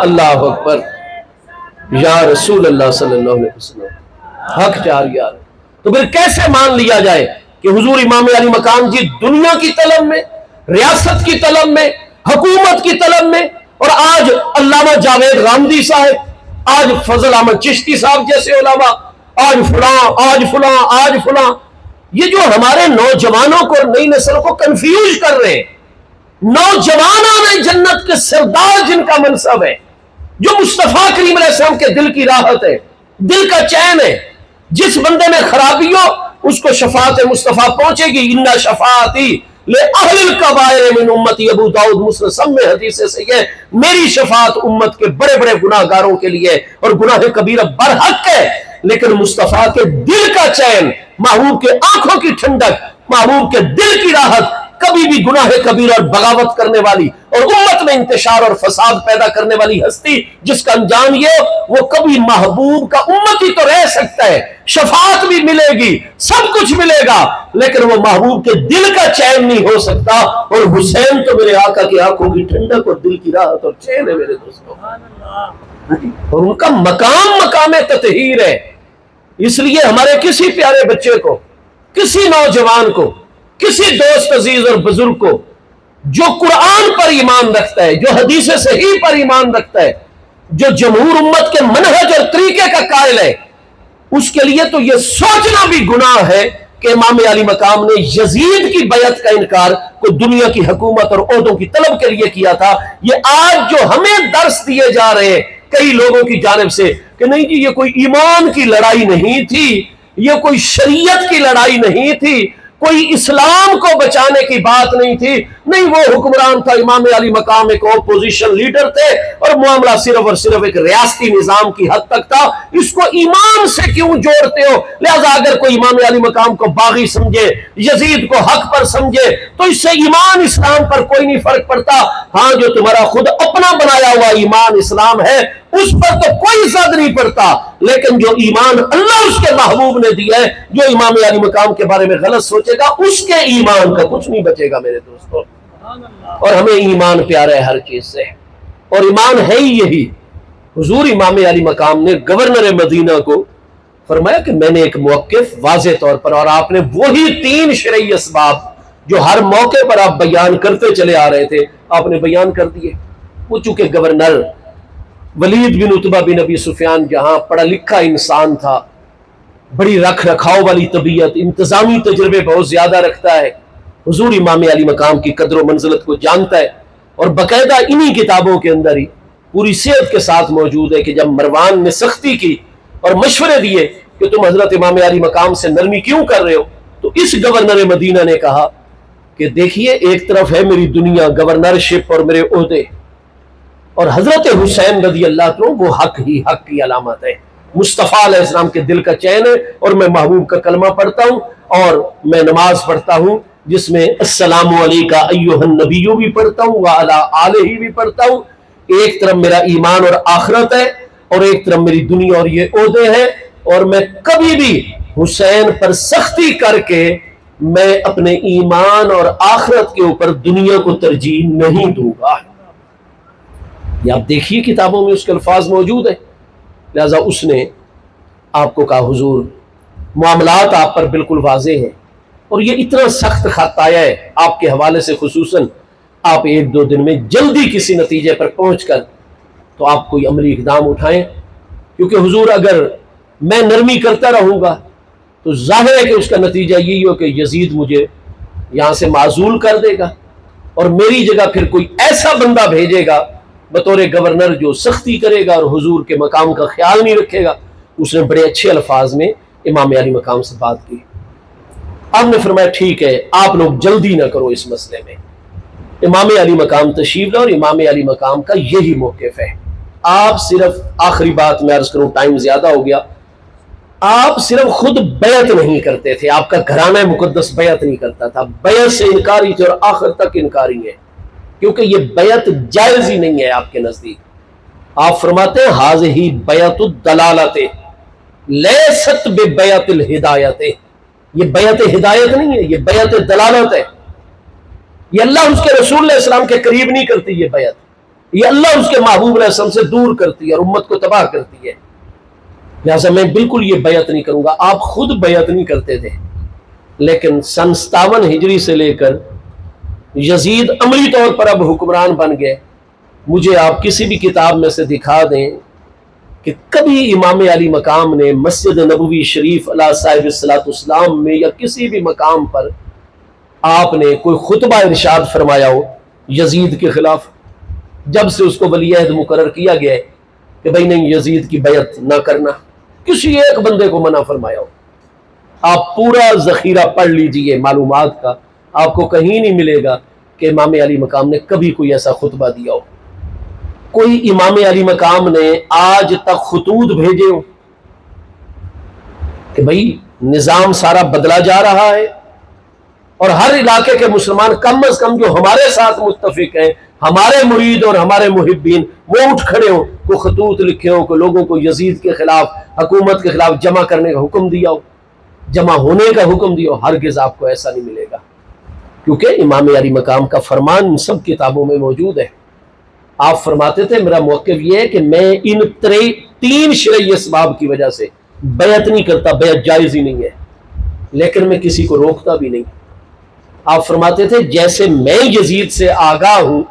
اللہ اکبر، یا رسول اللہ صلی اللہ علیہ وسلم، حق چار یار. تو پھر کیسے مان لیا جائے کہ حضور امام علی مقام جی دنیا کی طلب میں، ریاست کی طلب میں، حکومت کی طلب میں، اور آج علامہ جاوید غامدی صاحب، آج فضل احمد چشتی صاحب جیسے علماء، آج فلاں آج فلاں آج فلاں، یہ جو ہمارے نوجوانوں کو، نئی نسل کو کنفیوز کر رہے ہیں. نوجوانوں جنت کے سردار جن کا منصب ہے، جو مصطفیٰ کریم علیہ السلام کے دل کی راحت ہے، دل کا چین ہے. جس بندے میں خرابی ہو اس کو شفاعت مصطفیٰ پہنچے گی. اِنَّ شَفَاعَتِي لِأَهْلِ الْكَبَائِرِ مِنْ أُمَّتِي، ابو داؤد مسلم میں حدیث سے یہ میری شفاعت امت کے بڑے بڑے گناہ گاروں کے لیے، اور گناہ کبیرہ برحق ہے. لیکن مصطفیٰ کے دل کا چین، محبوب کے آنکھوں کی ٹھنڈک، محبوب کے دل کی راحت کبھی بھی گناہ کبیرہ اور بغاوت کرنے والی اور امت میں انتشار اور فساد پیدا کرنے والی ہستی جس کا انجام یہ، وہ کبھی محبوب کا امتی تو رہ سکتا ہے، شفاعت بھی ملے گی، سب کچھ ملے گا، لیکن وہ محبوب کے دل کا چین نہیں ہو سکتا. اور حسین تو میرے آقا کی آنکھوں کی ٹھنڈک اور دل کی راحت اور چین ہے میرے دوستوں، اور ان کا مقام مقام تطہیر ہے. اس لیے ہمارے کسی پیارے بچے کو، کسی نوجوان کو، کسی دوست عزیز اور بزرگ کو جو قرآن پر ایمان رکھتا ہے، جو حدیث صحیح پر ایمان رکھتا ہے، جو جمہور امت کے منہج اور طریقے کا قائل ہے، اس کے لیے تو یہ سوچنا بھی گناہ ہے کہ امام علی مقام نے یزید کی بیعت کا انکار کو دنیا کی حکومت اور عہدوں کی طلب کے لیے کیا تھا۔ یہ آج جو ہمیں درس دیے جا رہے ہیں کئی لوگوں کی جانب سے کہ نہیں جی یہ کوئی ایمان کی لڑائی نہیں تھی، یہ کوئی شریعت کی لڑائی نہیں تھی، کوئی اسلام کو بچانے کی بات نہیں تھی، نہیں وہ حکمران تھا، امام علی مقام ایک اپوزیشن لیڈر تھے اور معاملہ صرف اور صرف ایک ریاستی نظام کی حد تک تھا، اس کو ایمان سے کیوں جوڑتے ہو؟ لہذا اگر کوئی امام علی مقام کو باغی سمجھے، یزید کو حق پر سمجھے تو اس سے ایمان اسلام پر کوئی نہیں فرق پڑتا۔ ہاں جو تمہارا خود اپنا بنایا ہوا ایمان اسلام ہے اس پر تو کوئی زد نہیں پڑتا، لیکن جو ایمان اللہ اس کے محبوب نے دیا ہے، جو امام علی مقام کے بارے میں غلط سوچے گا اس کے ایمان کا کچھ نہیں بچے گا میرے دوستوں۔ اور ہمیں ایمان پیارا ہے ہر چیز سے، اور ایمان ہے ہی یہی۔ حضور امام علی مقام نے گورنر مدینہ کو فرمایا کہ میں نے ایک موقف واضح طور پر، اور آپ نے وہی 3 شرعی اسباب جو ہر موقع پر آپ بیان کرتے چلے آ رہے تھے آپ نے بیان کر دیے۔ وہ چونکہ گورنر ولید بن عتبہ بن ابی سفیان جہاں پڑھا لکھا انسان تھا، بڑی رکھ رکھاؤ والی طبیعت، انتظامی تجربے بہت زیادہ رکھتا ہے، حضور امام علی مقام کی قدر و منزلت کو جانتا ہے، اور باقاعدہ انہی کتابوں کے اندر ہی پوری صحت کے ساتھ موجود ہے کہ جب مروان نے سختی کی اور مشورے دیے کہ تم حضرت امام علی مقام سے نرمی کیوں کر رہے ہو، تو اس گورنر مدینہ نے کہا کہ دیکھیے ایک طرف ہے میری دنیا، گورنرشپ اور میرے عہدے، اور حضرت حسین رضی اللہ عنہ وہ حق ہی حق کی علامت ہے، مصطفیٰ علیہ السلام کے دل کا چین ہے، اور میں محبوب کا کلمہ پڑھتا ہوں اور میں نماز پڑھتا ہوں جس میں السلام علیکہ ایھا النبی بھی پڑھتا ہوں وعلی آلہ بھی پڑھتا ہوں۔ ایک طرف میرا ایمان اور آخرت ہے اور ایک طرف میری دنیا اور یہ عہدے ہیں، اور میں کبھی بھی حسین پر سختی کر کے میں اپنے ایمان اور آخرت کے اوپر دنیا کو ترجیح نہیں دوں گا۔ یہ آپ دیکھیے کتابوں میں اس کے الفاظ موجود ہیں۔ لہذا اس نے آپ کو کہا حضور معاملات آپ پر بالکل واضح ہیں، اور یہ اتنا سخت خط آیا ہے آپ کے حوالے سے، خصوصاً آپ 1-2 دن میں جلدی کسی نتیجے پر پہنچ کر تو آپ کوئی عملی اقدام اٹھائیں، کیونکہ حضور اگر میں نرمی کرتا رہوں گا تو ظاہر ہے کہ اس کا نتیجہ یہی ہو کہ یزید مجھے یہاں سے معزول کر دے گا، اور میری جگہ پھر کوئی ایسا بندہ بھیجے گا بطور گورنر جو سختی کرے گا اور حضور کے مقام کا خیال نہیں رکھے گا۔ اس نے بڑے اچھے الفاظ میں امام علی مقام سے بات کی۔ آپ نے فرمایا ٹھیک ہے آپ لوگ جلدی نہ کرو اس مسئلے میں، امام علی مقام تشریف لائے، اور امام علی مقام کا یہی موقف ہے۔ آپ صرف آخری بات میں عرض کروں، ٹائم زیادہ ہو گیا، آپ صرف خود بیعت نہیں کرتے تھے، آپ کا گھرانہ مقدس بیعت نہیں کرتا تھا، بیعت سے انکاری تھے اور آخر تک انکاری ہے، کیونکہ یہ بیعت جائز ہی نہیں ہے آپ کے نزدیک۔ آپ فرماتے ہیں ھذہ بیعت الدلالۃ لیست ببیعت الہدایۃ، یہ بیعت ہدایت نہیں ہے، یہ بیعت دلالت ہے۔ یہ اللہ اس کے رسول علیہ السلام کے قریب نہیں کرتی، یہ بیعت یہ اللہ اس کے محبوب علیہ السلام سے دور کرتی ہے اور امت کو تباہ کرتی ہے۔ لہٰذا میں بالکل یہ بیعت نہیں کروں گا۔ آپ خود بیعت نہیں کرتے تھے، لیکن سن 57 ہجری سے لے کر یزید عملی طور پر اب حکمران بن گئے، مجھے آپ کسی بھی کتاب میں سے دکھا دیں کہ کبھی امام علی مقام نے مسجد نبوی شریف علیہ صاحب الصلاۃ والسلام میں یا کسی بھی مقام پر آپ نے کوئی خطبہ ارشاد فرمایا ہو یزید کے خلاف، جب سے اس کو ولی عہد مقرر کیا گیا ہے کہ بھائی نہیں یزید کی بیعت نہ کرنا، کسی ایک بندے کو منع فرمایا ہو؟ آپ پورا ذخیرہ پڑھ لیجئے معلومات کا، آپ کو کہیں نہیں ملے گا کہ امام علی مقام نے کبھی کوئی ایسا خطبہ دیا ہو۔ کوئی امام علی مقام نے آج تک خطوط بھیجے ہو کہ بھائی نظام سارا بدلا جا رہا ہے اور ہر علاقے کے مسلمان کم از کم جو ہمارے ساتھ متفق ہیں، ہمارے مرید اور ہمارے محبین، وہ اٹھ کھڑے ہوں، کو خطوط لکھے ہوں، کو لوگوں کو یزید کے خلاف، حکومت کے خلاف جمع کرنے کا حکم دیا ہو، جمع ہونے کا حکم دیا ہو؟ ہرگز آپ کو ایسا نہیں ملے گا، کیونکہ امام علی مقام کا فرمان ان سب کتابوں میں موجود ہے۔ آپ فرماتے تھے میرا موقف یہ ہے کہ میں ان 3 شرعی اسباب کی وجہ سے بیعت نہیں کرتا، بیعت جائز ہی نہیں ہے، لیکن میں کسی کو روکتا بھی نہیں۔ آپ فرماتے تھے جیسے میں یزید سے آگاہ ہوں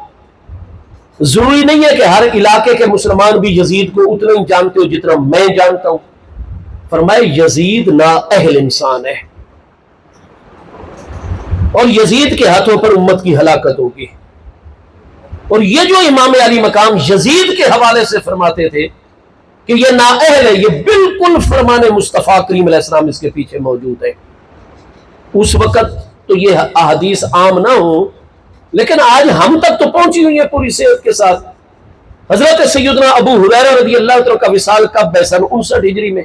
ضروری نہیں ہے کہ ہر علاقے کے مسلمان بھی یزید کو اتنا ہی جانتے ہو جتنا میں جانتا ہوں. فرمائے یزید نااہل انسان ہے اور یزید کے ہاتھوں پر امت کی ہلاکت ہوگی. اور یہ جو امام علی مقام یزید کے حوالے سے فرماتے تھے کہ یہ نااہل ہے، یہ بالکل فرمان مصطفیٰ کریم علیہ السلام اس کے پیچھے موجود ہے. اس وقت تو یہ احادیث عام نہ ہو، لیکن آج ہم تک تو پہنچی ہوئی ہے پوری صحت کے ساتھ. حضرت سیدنا ابو ہریرہ رضی اللہ عنہ کا وصال کب ہے؟ سن 59 ہجری میں.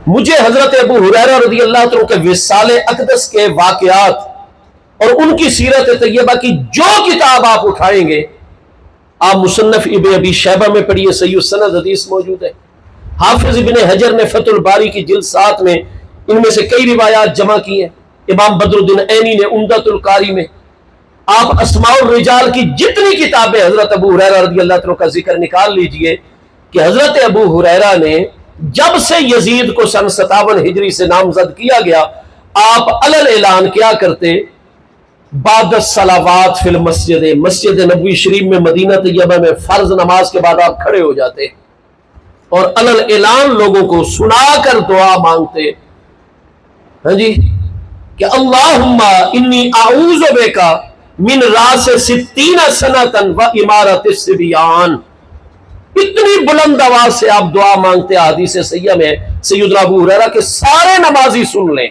مجھے حضرت ابو ہریرہ رضی اللہ عنہ کے وصال اقدس کے واقعات اور ان کی سیرت طیبہ کی جو کتاب آپ اٹھائیں گے، آپ مصنف ابن ابی شیبہ میں پڑھیے، صحیح السند حدیث موجود ہے. حافظ ابن حجر نے فتح الباری کی جلد 7 میں ان میں سے کئی روایات جمع کی ہیں. امام بدر الدین عینی نے عمدۃ القاری میں. آپ اسماء الرجال کی جتنی کتابیں حضرت ابو ہریرہ رضی اللہ عنہ کا ذکر نکال لیجئے کہ حضرت ابو ہریرہ نے جب سے یزید کو سن 57 ہجری سے نامزد کیا گیا، آپ علل اعلان کیا کرتے، بعد الصلاوات فی المسجد، مسجد نبوی شریف میں مدینہ طیبہ میں فرض نماز کے بعد آپ کھڑے ہو جاتے اور علل اعلان لوگوں کو سنا کر دعا مانگتے، ہاں جی، کہ اللہم انی اعوذ بک من راس 60 سنۃ و امارت الصبیان. اتنی بلند آواز سے آپ دعا مانگتے. حدیث صحیحہ میں سیدنا ابو ہریرہ کے سارے نمازی سن لیں،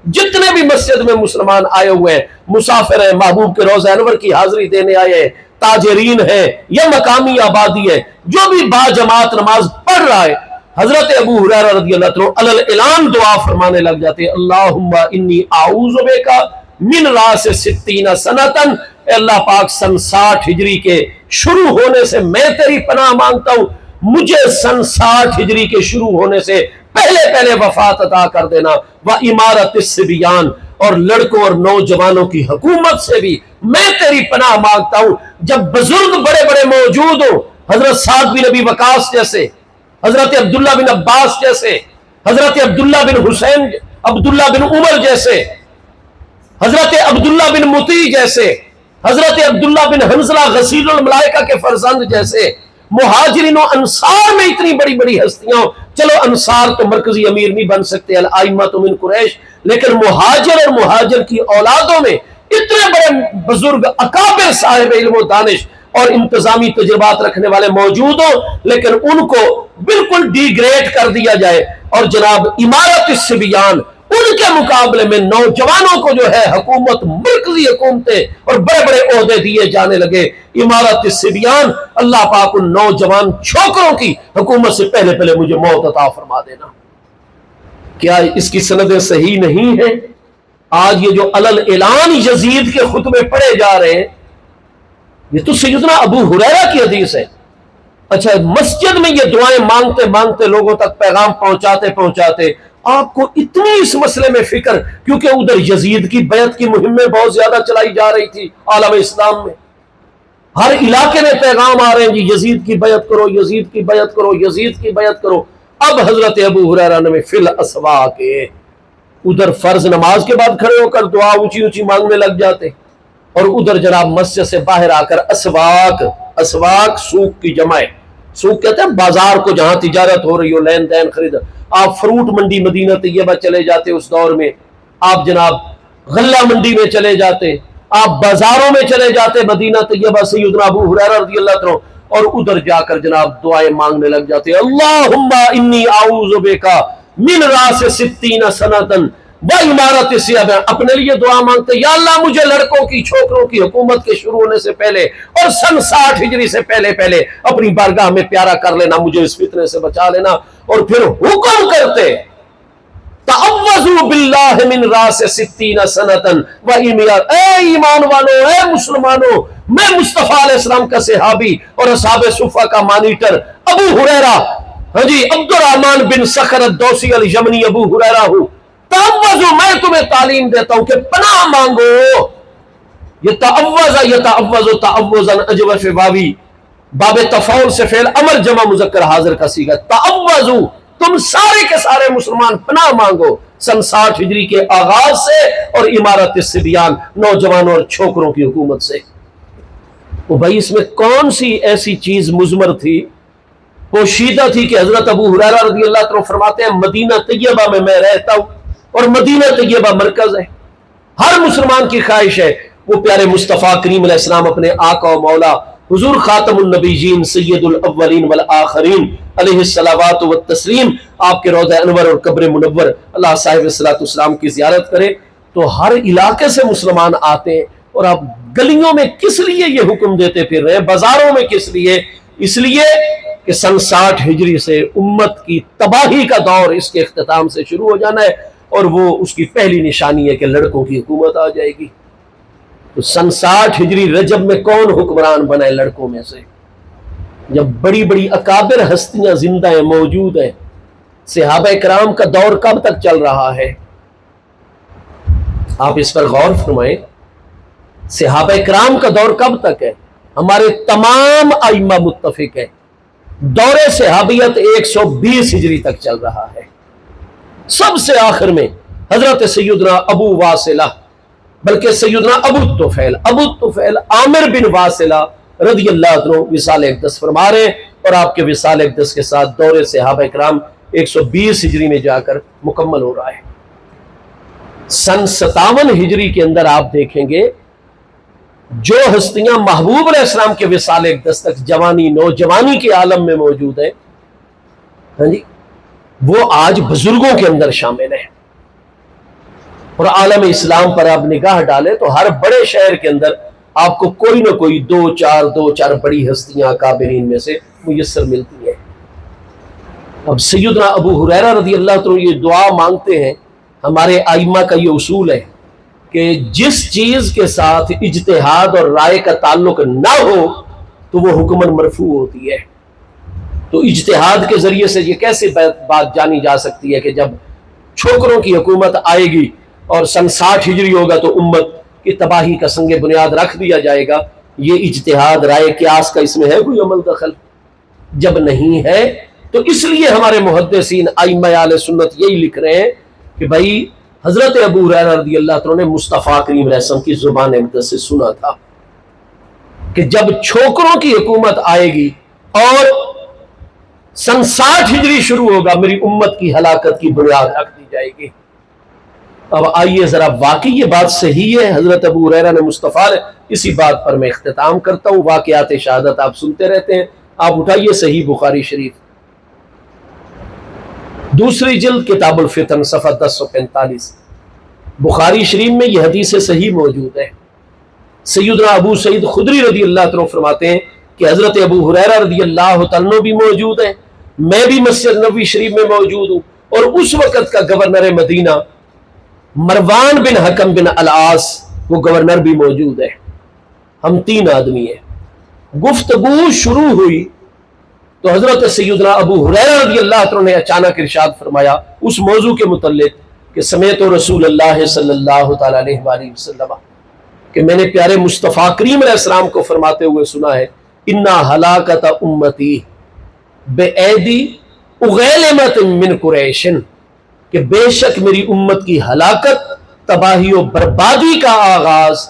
جتنے بھی مسجد میں مسلمان آئے ہوئے ہیں، مسافر ہیں، محبوب کے روضہ انور کی حاضری دینے آئے ہیں، تاجرین ہیں یا مقامی آبادی ہے، جو بھی با جماعت نماز پڑھ رہا ہے، حضرت ابو ہریرہ رضی اللہ عنہ علل اعلان دعا فرمانے لگ جاتے، اللہم انی اعوذ بک من راس 60 سنۃ. اے اللہ پاک سن 60 ہجری کے شروع ہونے سے میں تیری پناہ مانگتا ہوں، مجھے سن 60 ہجری کے شروع ہونے سے پہلے وفات عطا کر دینا. و امارت الصبیان، اور لڑکوں اور نوجوانوں کی حکومت سے بھی میں تیری پناہ مانگتا ہوں. جب بزرگ بڑے بڑے موجود ہوں، حضرت سعد بن نبی وقاص جیسے، حضرت عبداللہ بن عباس جیسے، حضرت عبداللہ بن حسین، عبداللہ بن عمر جیسے، حضرت عبداللہ بن مطیع جیسے، حضرت عبداللہ بن حنظلہ غسیل الملائکہ کے فرزند جیسے، مہاجرین و انصار میں اتنی بڑی بڑی ہستیاں. چلو انصار تو مرکزی امیر نہیں بن سکتے، الائمۃ من قریش، لیکن مہاجر اور مہاجر کی اولادوں میں اتنے بڑے بزرگ اکابر صاحب علم و دانش اور انتظامی تجربات رکھنے والے موجود ہوں، لیکن ان کو بالکل ڈی گریڈ کر دیا جائے اور جناب امارت الصبیان، ان کے مقابلے میں نوجوانوں کو جو ہے حکومت، مرکزی حکومتیں اور بڑے بڑے عہدے دیے جانے لگے. امارت الصبیان، اللہ پاک ان نوجوان چھوکروں کی حکومت سے پہلے مجھے موت عطا فرما دینا. کیا اس کی سندیں صحیح نہیں ہیں؟ آج یہ جو علل اعلان یزید کے خطبے پڑھے جا رہے ہیں، یہ تو سیدنا ابو ہریرہ کی حدیث ہے. اچھا، مسجد میں یہ دعائیں مانگتے مانگتے لوگوں تک پیغام پہنچاتے آپ کو اتنی اس مسئلے میں فکر، کیونکہ ادھر یزید کی بیعت کی مہمیں بہت زیادہ چلائی جا رہی تھی عالم اسلام میں، ہر علاقے میں پیغام آ رہے ہیں جی یزید کی بیعت کرو، یزید کی بیعت کرو، یزید کی بیعت کرو. اب حضرت ابو ہریرہ نے فی الاسواق، ادھر فرض نماز کے بعد کھڑے ہو کر دعا اونچی اونچی مانگنے لگ جاتے، اور ادھر جناب مسجد سے باہر آ کر اسواق سوق کی جمع ہے. سوق کہتے ہیں بازار کو جہاں تجارت ہو رہی ہو، لین دین خرید. آپ فروٹ منڈی مدینہ طیبہ چلے جاتے اس دور میں، آپ جناب غلہ منڈی میں چلے جاتے، آپ بازاروں میں چلے جاتے مدینہ طیبہ سیدنا ابو ہریرہ رضی اللہ عنہ، اور ادھر جا کر جناب دعائیں مانگنے لگ جاتے. اللہم انی اعوذ بک من راس 60 سنۃ و امارت الصبیان. اپنے لیے دعا مانگتے، یا اللہ مجھے لڑکوں کی، چھوکروں کی حکومت کے شروع ہونے سے پہلے اور سن 60 ہجری سے پہلے اپنی بارگاہ میں پیارا کر لینا، مجھے اس فتنے سے بچا لینا. اور پھر حکم کرتے، تعوذوا باللہ من راس 60 سنۃ و امارت. اے ایمان والو، اے مسلمانوں، میں مصطفیٰ علیہ السلام کا صحابی اور اصحاب صفہ کا مانیٹر ابو ہریرہ، ہاں جی، عبد الرحمن بن صخر الدوسی الیمنی ابو ہریرہ ہوں. تعوذوا، میں تمہیں تعلیم دیتا ہوں کہ پناہ مانگو. یہ تعوذ تعوذا اجوف واوی، باب تفاعل سے فعل امر جمع مذکر حاضر کا صیغہ. تعوذوا، تم سارے کے سارے مسلمان پناہ مانگو سن 60 ہجری کے آغاز سے اور امارت الصبیان، نوجوانوں اور چھوکروں کی حکومت سے. وہ بھائی اس میں کون سی ایسی چیز مضمر تھی، پوشیدہ تھی کہ حضرت ابو ہریرہ رضی اللہ عنہ فرماتے ہیں مدینہ طیبہ میں رہتا ہوں اور مدینہ طیبہ مرکز ہے، ہر مسلمان کی خواہش ہے وہ پیارے مصطفیٰ کریم علیہ السلام اپنے آقا و مولا حضور خاتم النبیین سید الاولین والآخرین علیہ الصلوات والتسلیم آپ کے روضہ انور اور قبر منور اللہ صاحب الصلوۃ والسلام کی زیارت کرے۔ تو ہر علاقے سے مسلمان آتے ہیں، اور آپ گلیوں میں کس لیے یہ حکم دیتے پھر رہے ہیں، بازاروں میں کس لیے؟ اس لیے کہ سن 60 ہجری سے امت کی تباہی کا دور اس کے اختتام سے شروع ہو جانا ہے، اور وہ اس کی پہلی نشانی ہے کہ لڑکوں کی حکومت آ جائے گی۔ تو سن 60 ہجری رجب میں کون حکمران بنے لڑکوں میں سے؟ جب بڑی بڑی اکابر ہستیاں زندہ ہیں، موجود ہیں۔ صحابہ کرام کا دور کب تک چل رہا ہے؟ آپ اس پر غور فرمائیں، صحابہ کرام کا دور کب تک ہے؟ ہمارے تمام ائمہ متفق ہیں دور صحابیت 120 ہجری تک چل رہا ہے۔ سب سے آخر میں حضرت سیدنا ابو واصلہ، بلکہ سیدنا ابو الطفیل عامر بن واصلہ رضی اللہ عنہ وصال اقدس فرما رہے ہیں، اور آپ کے وصال اقدس کے ساتھ دور صحابہ کرام 120 ہجری میں جا کر مکمل ہو رہا ہے۔ سن 57 ہجری کے اندر آپ دیکھیں گے جو ہستیاں محبوب علیہ السلام کے وصال اقدس تک جوانی نوجوانی کے عالم میں موجود ہیں، ہاں جی، وہ آج بزرگوں کے اندر شامل ہیں۔ اور عالم اسلام پر آپ نگاہ ڈالیں تو ہر بڑے شہر کے اندر آپ کو کوئی نہ کوئی دو چار بڑی ہستیاں کابرین میں سے میسر ملتی ہیں۔ اب سیدنا ابو ہریرہ رضی اللہ عنہ یہ دعا مانگتے ہیں، ہمارے ائمہ کا یہ اصول ہے کہ جس چیز کے ساتھ اجتہاد اور رائے کا تعلق نہ ہو تو وہ حکماً مرفوع ہوتی ہے۔ تو اجتہاد کے ذریعے سے یہ کیسے بات جانی جا سکتی ہے کہ جب چھوکروں کی حکومت آئے گی اور سن 60 ہجری ہوگا تو امت کی تباہی کا سنگ بنیاد رکھ دیا جائے گا؟ یہ اجتہاد رائے قیاس کا اس میں ہے کوئی عمل دخل؟ جب نہیں ہے تو اس لیے ہمارے محدثین ائمہ اہل سنت یہی لکھ رہے ہیں کہ بھائی حضرت ابو ہریرہ رضی اللہ عنہ نے مصطفیٰ کریم علیہ السلام کی زبان اقدس سے سنا تھا کہ جب چھوکروں کی حکومت آئے گی اور سن 60 ہجری شروع ہوگا میری امت کی ہلاکت کی بنیاد رکھ دی جائے گی۔ اب آئیے ذرا واقعی یہ بات صحیح ہے حضرت ابو ہریرہ نے مصطفیٰ نے؟ اسی بات پر میں اختتام کرتا ہوں، واقعات شہادت آپ سنتے رہتے ہیں، آپ اٹھائیے صحیح بخاری شریف دوسری جلد کتاب الفتن صفحہ 1045، بخاری شریف میں یہ حدیث صحیح موجود ہے۔ سیدنا ابو سعید خدری رضی اللہ عنہ فرماتے ہیں کہ حضرت ابو ہریرہ رضی اللہ عنہ بھی موجود ہیں، میں بھی مسجد نبوی شریف میں موجود ہوں، اور اس وقت کا گورنر مدینہ مروان بن حکم بن العاص وہ گورنر بھی موجود ہے۔ ہم 3 آدمی ہیں۔ گفتگو شروع ہوئی تو حضرت سیدنا ابو ہریرہ رضی اللہ عنہ نے اچانک ارشاد فرمایا اس موضوع کے متعلق کہ سمیت رسول اللہ صلی اللہ تعالی علیہ وآلہ وسلم، کہ میں نے پیارے مصطفیٰ کریم علیہ السلام کو فرماتے ہوئے سنا ہے انا ہلاکت امتی بِأَیْدِی اُغَیلِمَۃٍ مِّن قُرَیشٍ، کہ بے شک میری امت کی ہلاکت تباہی و بربادی کا آغاز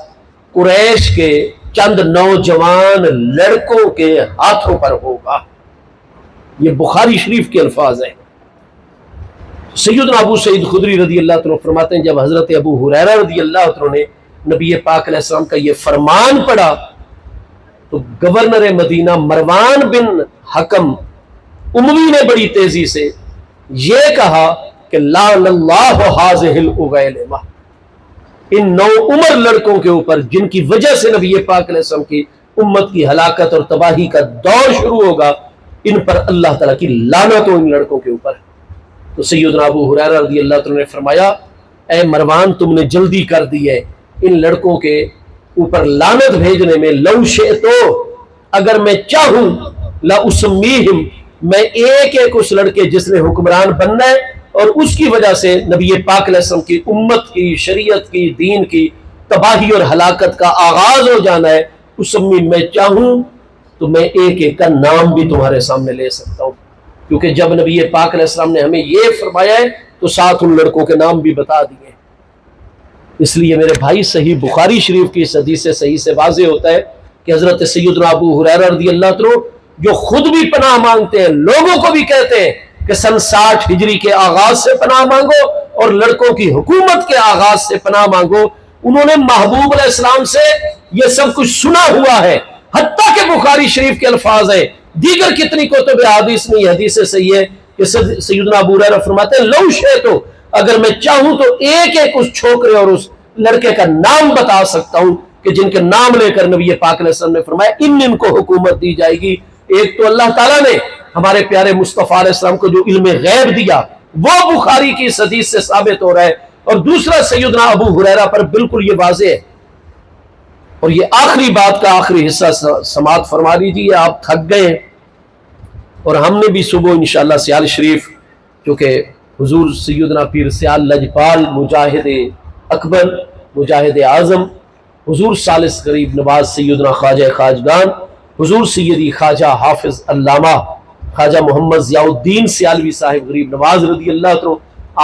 قریش کے چند نوجوان لڑکوں کے ہاتھوں پر ہوگا۔ یہ بخاری شریف کے الفاظ ہیں۔ سیدنا ابو سعید خدری رضی اللہ عنہ فرماتے ہیں جب حضرت ابو ہریرہ رضی اللہ عنہ نے نبی پاک علیہ السلام کا یہ فرمان پڑھا تو گورنر مدینہ مروان بن حکم اموی نے بڑی تیزی سے یہ کہا کہ لعن اللہ ھذہ الاغیلمہ، ان نو عمر لڑکوں کے اوپر جن کی وجہ سے نبی پاک علیہ السلام کی امت کی ہلاکت اور تباہی کا دور شروع ہوگا، ان پر اللہ تعالیٰ کی لعنت ہو ان لڑکوں کے اوپر۔ تو سیدنا ابو ہریرہ رضی اللہ عنہ نے فرمایا اے مروان تم نے جلدی کر دی ہے ان لڑکوں کے اوپر لعنت بھیجنے میں، لو شئتو اگر میں چاہوں لاسمیہم، میں ایک ایک اس لڑکے جس نے حکمران بننا ہے اور اس کی وجہ سے نبی پاک علیہ السلام کی امت کی شریعت کی دین کی تباہی اور ہلاکت کا آغاز ہو جانا ہے، اسمی میں چاہوں تو میں ایک ایک کا نام بھی تمہارے سامنے لے سکتا ہوں، کیونکہ جب نبی پاک علیہ السلام نے ہمیں یہ فرمایا ہے تو ساتھ ان لڑکوں کے نام بھی بتا دیے۔ اس لیے میرے بھائی صحیح بخاری شریف کی اس حدیث سے صحیح سے واضح ہوتا ہے کہ حضرت سیدنا ابو ہریرہ رضی اللہ عنہ جو خود بھی پناہ مانگتے ہیں، لوگوں کو بھی کہتے ہیں کہ سن 60 ہجری کے آغاز سے پناہ مانگو اور لڑکوں کی حکومت کے آغاز سے پناہ مانگو، انہوں نے محبوب علیہ السلام سے یہ سب کچھ سنا ہوا ہے، حتیٰ کہ بخاری شریف کے الفاظ ہیں، دیگر کتنی کتب حدیث میں یہ حدیث صحیح ہے کہ سیدنا ابو ہریرہ فرماتے ہیں لو شئتو، اگر میں چاہوں تو ایک ایک اس چھوکرے اور اس لڑکے کا نام بتا سکتا ہوں کہ جن کے نام لے کر نبی پاک علیہ السلام نے فرمایا ان کو حکومت دی جائے گی۔ ایک تو اللہ تعالیٰ نے ہمارے پیارے مصطفیٰ علیہ السلام کو جو علم غیب دیا وہ بخاری کی اس حدیث سے ثابت ہو رہا ہے، اور دوسرا سیدنا ابو ہریرہ پر بالکل یہ واضح ہے۔ اور یہ آخری بات کا آخری حصہ سماعت فرما لیجیے، آپ تھک گئے اور ہم نے بھی صبح انشاءاللہ سیال شریف کیونکہ حضور سیدنا پیر سیال لجپال مجاہد اکبر مجاہد اعظم حضور ثالث غریب نواز سیدنا خواجہ خواجگان حضور سیدی خواجہ حافظ علامہ خواجہ محمد ضیاء الدین سیالوی صاحب غریب نواز رضی اللہ عنہ،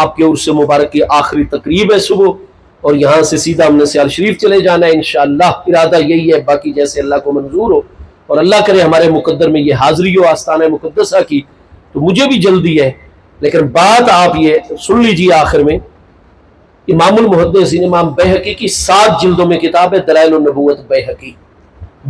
آپ کے عرس مبارک کی آخری تقریب ہے صبح، اور یہاں سے سیدھا ہم نے سیال شریف چلے جانا ہے انشاءاللہ، ارادہ یہی ہے، باقی جیسے اللہ کو منظور ہو، اور اللہ کرے ہمارے مقدر میں یہ حاضری ہو آستانہ مقدسہ کی، تو مجھے بھی جلدی ہے، لیکن بات آپ یہ سن لیجیے آخر میں۔ امام المحدثین امام بیہقی کی 7 جلدوں میں کتاب ہے دلائل النبوت بیہقی،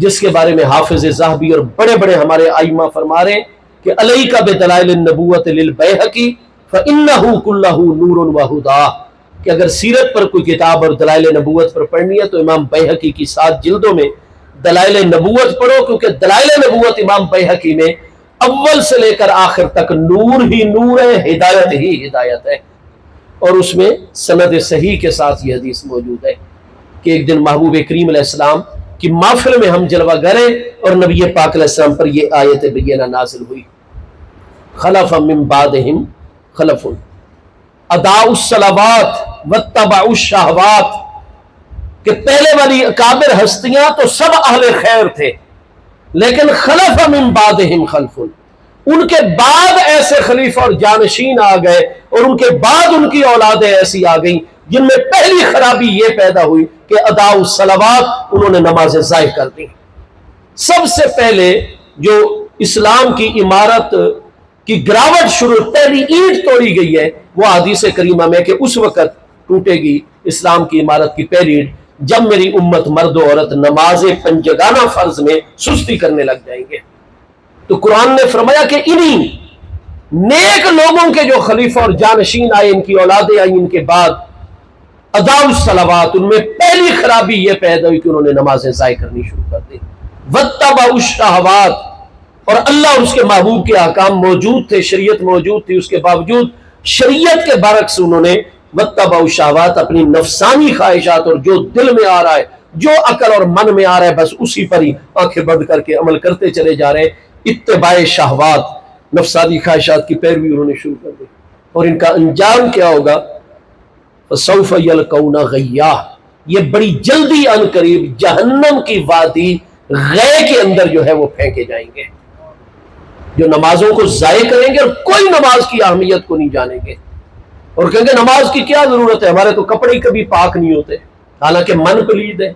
جس کے بارے میں حافظ ذہبی اور بڑے بڑے ہمارے ائمہ فرما رہے ہیں کہ علیک بدلائل النبوت للبیہقی فإنہ کلہ نور وہدیٰ، کہ اگر سیرت پر کوئی کتاب اور دلائل نبوت پر پڑھنی ہے تو امام بیہقی کی 7 جلدوں میں دلائل نبوت پڑھو، کیونکہ دلائل نبوت امام بیہقی میں اول سے لے کر آخر تک نور ہی نور ہے، ہدایت ہی ہدایت ہے، اور اس میں سند صحیح کے ساتھ یہ حدیث موجود ہے کہ ایک دن محبوب کریم علیہ السلام کی محفل میں ہم جلوہ گرے اور نبی پاک علیہ السلام پر یہ آیت بینہ نازل ہوئی، خلف من بعدہم خلف اضاعوا الصلوات واتبعوا الشہوات، کہ پہلے والی اکابر ہستیاں تو سب اہل خیر تھے، لیکن خلف من بعدہم خلف، ان کے بعد ایسے خلیفہ اور جانشین آ گئے اور ان کے بعد ان کی اولادیں ایسی آ گئیں جن میں پہلی خرابی یہ پیدا ہوئی کہ اضاعوا الصلوات، انہوں نے نمازیں ضائع کر دی۔ سب سے پہلے جو اسلام کی عمارت کی گراوٹ شروع، پہلی اینٹ توڑی گئی ہے وہ حدیث کریمہ میں کہ اس وقت ٹوٹے گی اسلام کی عمارت کی پہلی اینٹ جب میری امت مرد و عورت نماز پنجگانہ فرض میں سستی کرنے لگ جائیں گے۔ تو قرآن نے فرمایا کہ انہی نیک لوگوں کے جو خلیفہ اور جانشین آئے، ان کی اولادیں آئیں ان کے بعد، اضاعوا الصلوات، ان میں پہلی خرابی یہ پیدا ہوئی کہ انہوں نے نمازیں ضائع کرنی شروع کر دی، واتبعوا الشہوات، اور اللہ اور اس کے محبوب کے احکام موجود تھے، شریعت موجود تھی، اس کے باوجود شریعت کے برعکس انہوں نے واتبعوا الشہوات، اپنی نفسانی خواہشات اور جو دل میں آ رہا ہے، جو عقل اور من میں آ رہا ہے، بس اسی پر ہی آنکھیں بند کر کے عمل کرتے چلے جا رہے ہیں، اتباع شہوات، نفسانی خواہشات کی پیروی انہوں نے شروع کر دی، اور ان کا انجام کیا ہوگا؟ فسوف یلقون غیا، یہ بڑی جلدی ان قریب جہنم کی وادی غے کے اندر جو ہے وہ پھینکے جائیں گے، جو نمازوں کو ضائع کریں گے اور کوئی نماز کی اہمیت کو نہیں جانیں گے، اور کہیں گے نماز کی کیا ضرورت ہے، ہمارے تو کپڑے کبھی پاک نہیں ہوتے، حالانکہ من پلید ہے،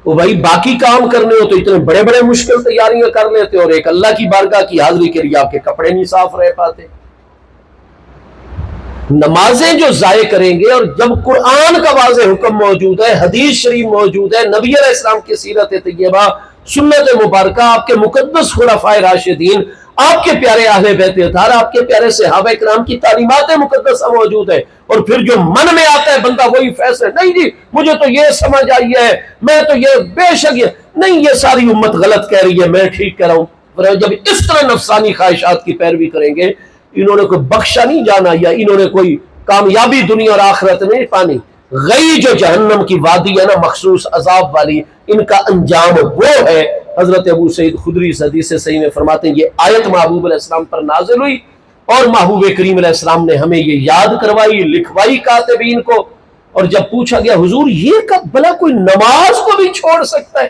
وہ بھائی باقی کام کرنے ہو تو اتنے بڑے بڑے مشکل تیاریاں کر لیتے، اور ایک اللہ کی بارگاہ کی حاضری کے لیے آپ کے کپڑے نہیں صاف رہ پاتے۔ نمازیں جو ضائع کریں گے، اور جب قرآن کا واضح حکم موجود ہے، حدیث شریف موجود ہے، نبی علیہ السلام کی سیرت طیبہ، سنت مبارکہ، آپ کے مقدس خلفائے راشدین، آپ کے پیارے اہل بیت اطہار، آپ کے پیارے صحابہ کرام کی تعلیمات مقدسہ موجود ہے، اور پھر جو من میں آتا ہے بندہ وہی فیصلہ، نہیں جی مجھے تو یہ سمجھ آئی ہے، میں تو یہ بے شک یہ نہیں، یہ ساری امت غلط کہہ رہی ہے، میں ٹھیک کہہ رہا ہوں۔ جب اس طرح نفسانی خواہشات کی پیروی کریں گے، انہوں نے کوئی بخشا نہیں جانا، یا انہوں نے کوئی کامیابی دنیا اور آخرت میں نہیں پانی۔ غی جو جہنم کی وادی ہے نا، مخصوص عذاب والی، ان کا انجام وہ ہے۔ حضرت ابو سعید خدری اس حدیث سے صحیح میں فرماتے ہیں یہ آیت محبوب علیہ السلام پر نازل ہوئی، اور محبوب کریم علیہ السلام نے ہمیں یہ یاد کروائی، لکھوائی کاتبین کو، اور جب پوچھا گیا حضور یہ کب بھلا کوئی نماز کو بھی چھوڑ سکتا ہے؟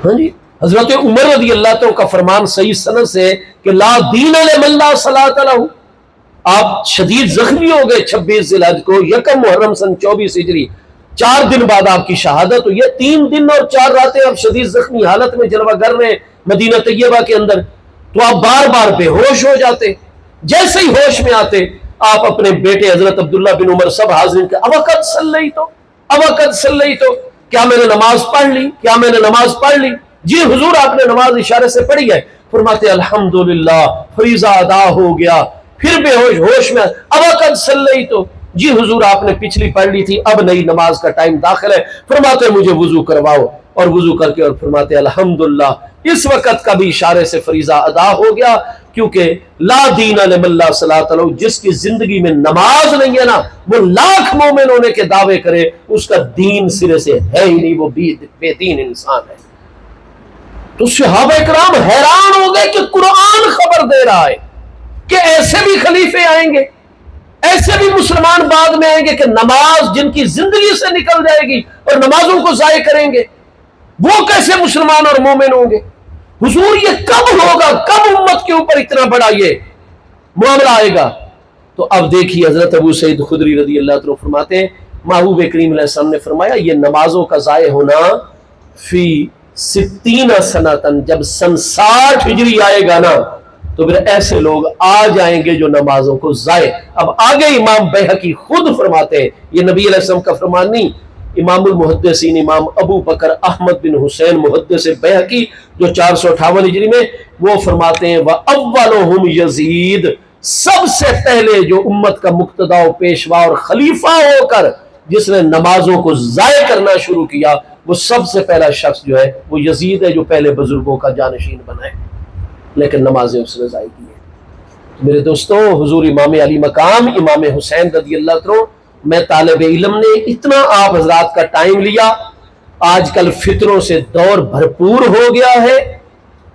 ہاں جی، حضرت عمر رضی اللہ عنہ کا فرمان صحیح سند سے کہ لا دین لمن لا صلاۃ لہ، آپ شدید زخمی ہو گئے 26 ذی الحج کو، یکم محرم سن 24 ہجری، 4 دن بعد آپ کی شہادت ہوئی ہے، 3 دن اور 4 راتیں آپ شدید زخمی حالت میں جلوہ گر رہے ہیں مدینہ طیبہ کے اندر، تو آپ بار بار بے ہوش ہو جاتے. جیسے ہی ہوش میں آتے آپ اپنے بیٹے حضرت عبداللہ بن عمر سب حاضرین کے اوقت صلی تو کیا میں نے نماز پڑھ لی، کیا میں نے نماز پڑھ لی؟ جی حضور آپ نے نماز اشارے سے پڑھی ہے. فرماتے الحمدللہ فریضہ ادا ہو گیا. پھر بے ہوش میں اوقت صلی تو جی حضور آپ نے پچھلی پڑھ لی تھی، اب نئی نماز کا ٹائم داخل ہے. فرماتے مجھے وضو کرواؤ، اور وضو کر کے اور فرماتے الحمدللہ اس وقت کا بھی اشارے سے فریضہ ادا ہو گیا، کیونکہ لا دین لمن لا صلاۃ لہ، جس کی زندگی میں نماز نہیں ہے نا، وہ لاکھ مومن ہونے کے دعوے کرے، اس کا دین سرے سے ہے ہی نہیں، وہ بے دین انسان ہے. تو صحابہ کرام حیران ہو گئے کہ قرآن خبر دے رہا ہے کہ ایسے بھی خلیفے آئیں گے، ایسے بھی مسلمان بعد میں آئیں گے کہ نماز جن کی زندگی سے نکل جائے گی اور نمازوں کو ضائع کریں گے، وہ کیسے مسلمان اور مومن ہوں گے؟ حضور یہ کب ہوگا، کب امت کے اوپر اتنا بڑا یہ معاملہ آئے گا؟ تو اب دیکھیے حضرت ابو سعید خدری رضی اللہ عنہ فرماتے ہیں محبوب کریم علیہ السلام نے فرمایا یہ نمازوں کا ضائع ہونا فی 60 سنتن، جب سن 60 ہجری آئے گا نا تو پھر ایسے لوگ آ جائیں گے جو نمازوں کو ضائع. اب آگے امام بیہقی خود فرماتے ہیں، یہ نبی علیہ السلام کا فرمان نہیں، امام المحدثین امام ابو بکر احمد بن حسین محدث بیہقی جو 458 ہجری میں، وہ فرماتے ہیں وَأَوَّلُهُمْ یزید، سب سے پہلے جو امت کا مقتدی و پیشوا اور خلیفہ ہو کر جس نے نمازوں کو ضائع کرنا شروع کیا، وہ سب سے پہلا شخص جو ہے وہ یزید ہے، جو پہلے بزرگوں کا جانشین بنا ہے، لیکن نمازیں اس نے ضائع کی ہیں. میرے دوستو، حضور امام علی مقام امام حسین رضی اللہ عنہ، میں طالب علم نے اتنا آپ حضرات کا ٹائم لیا. آج کل فتنوں سے دور بھرپور ہو گیا ہے،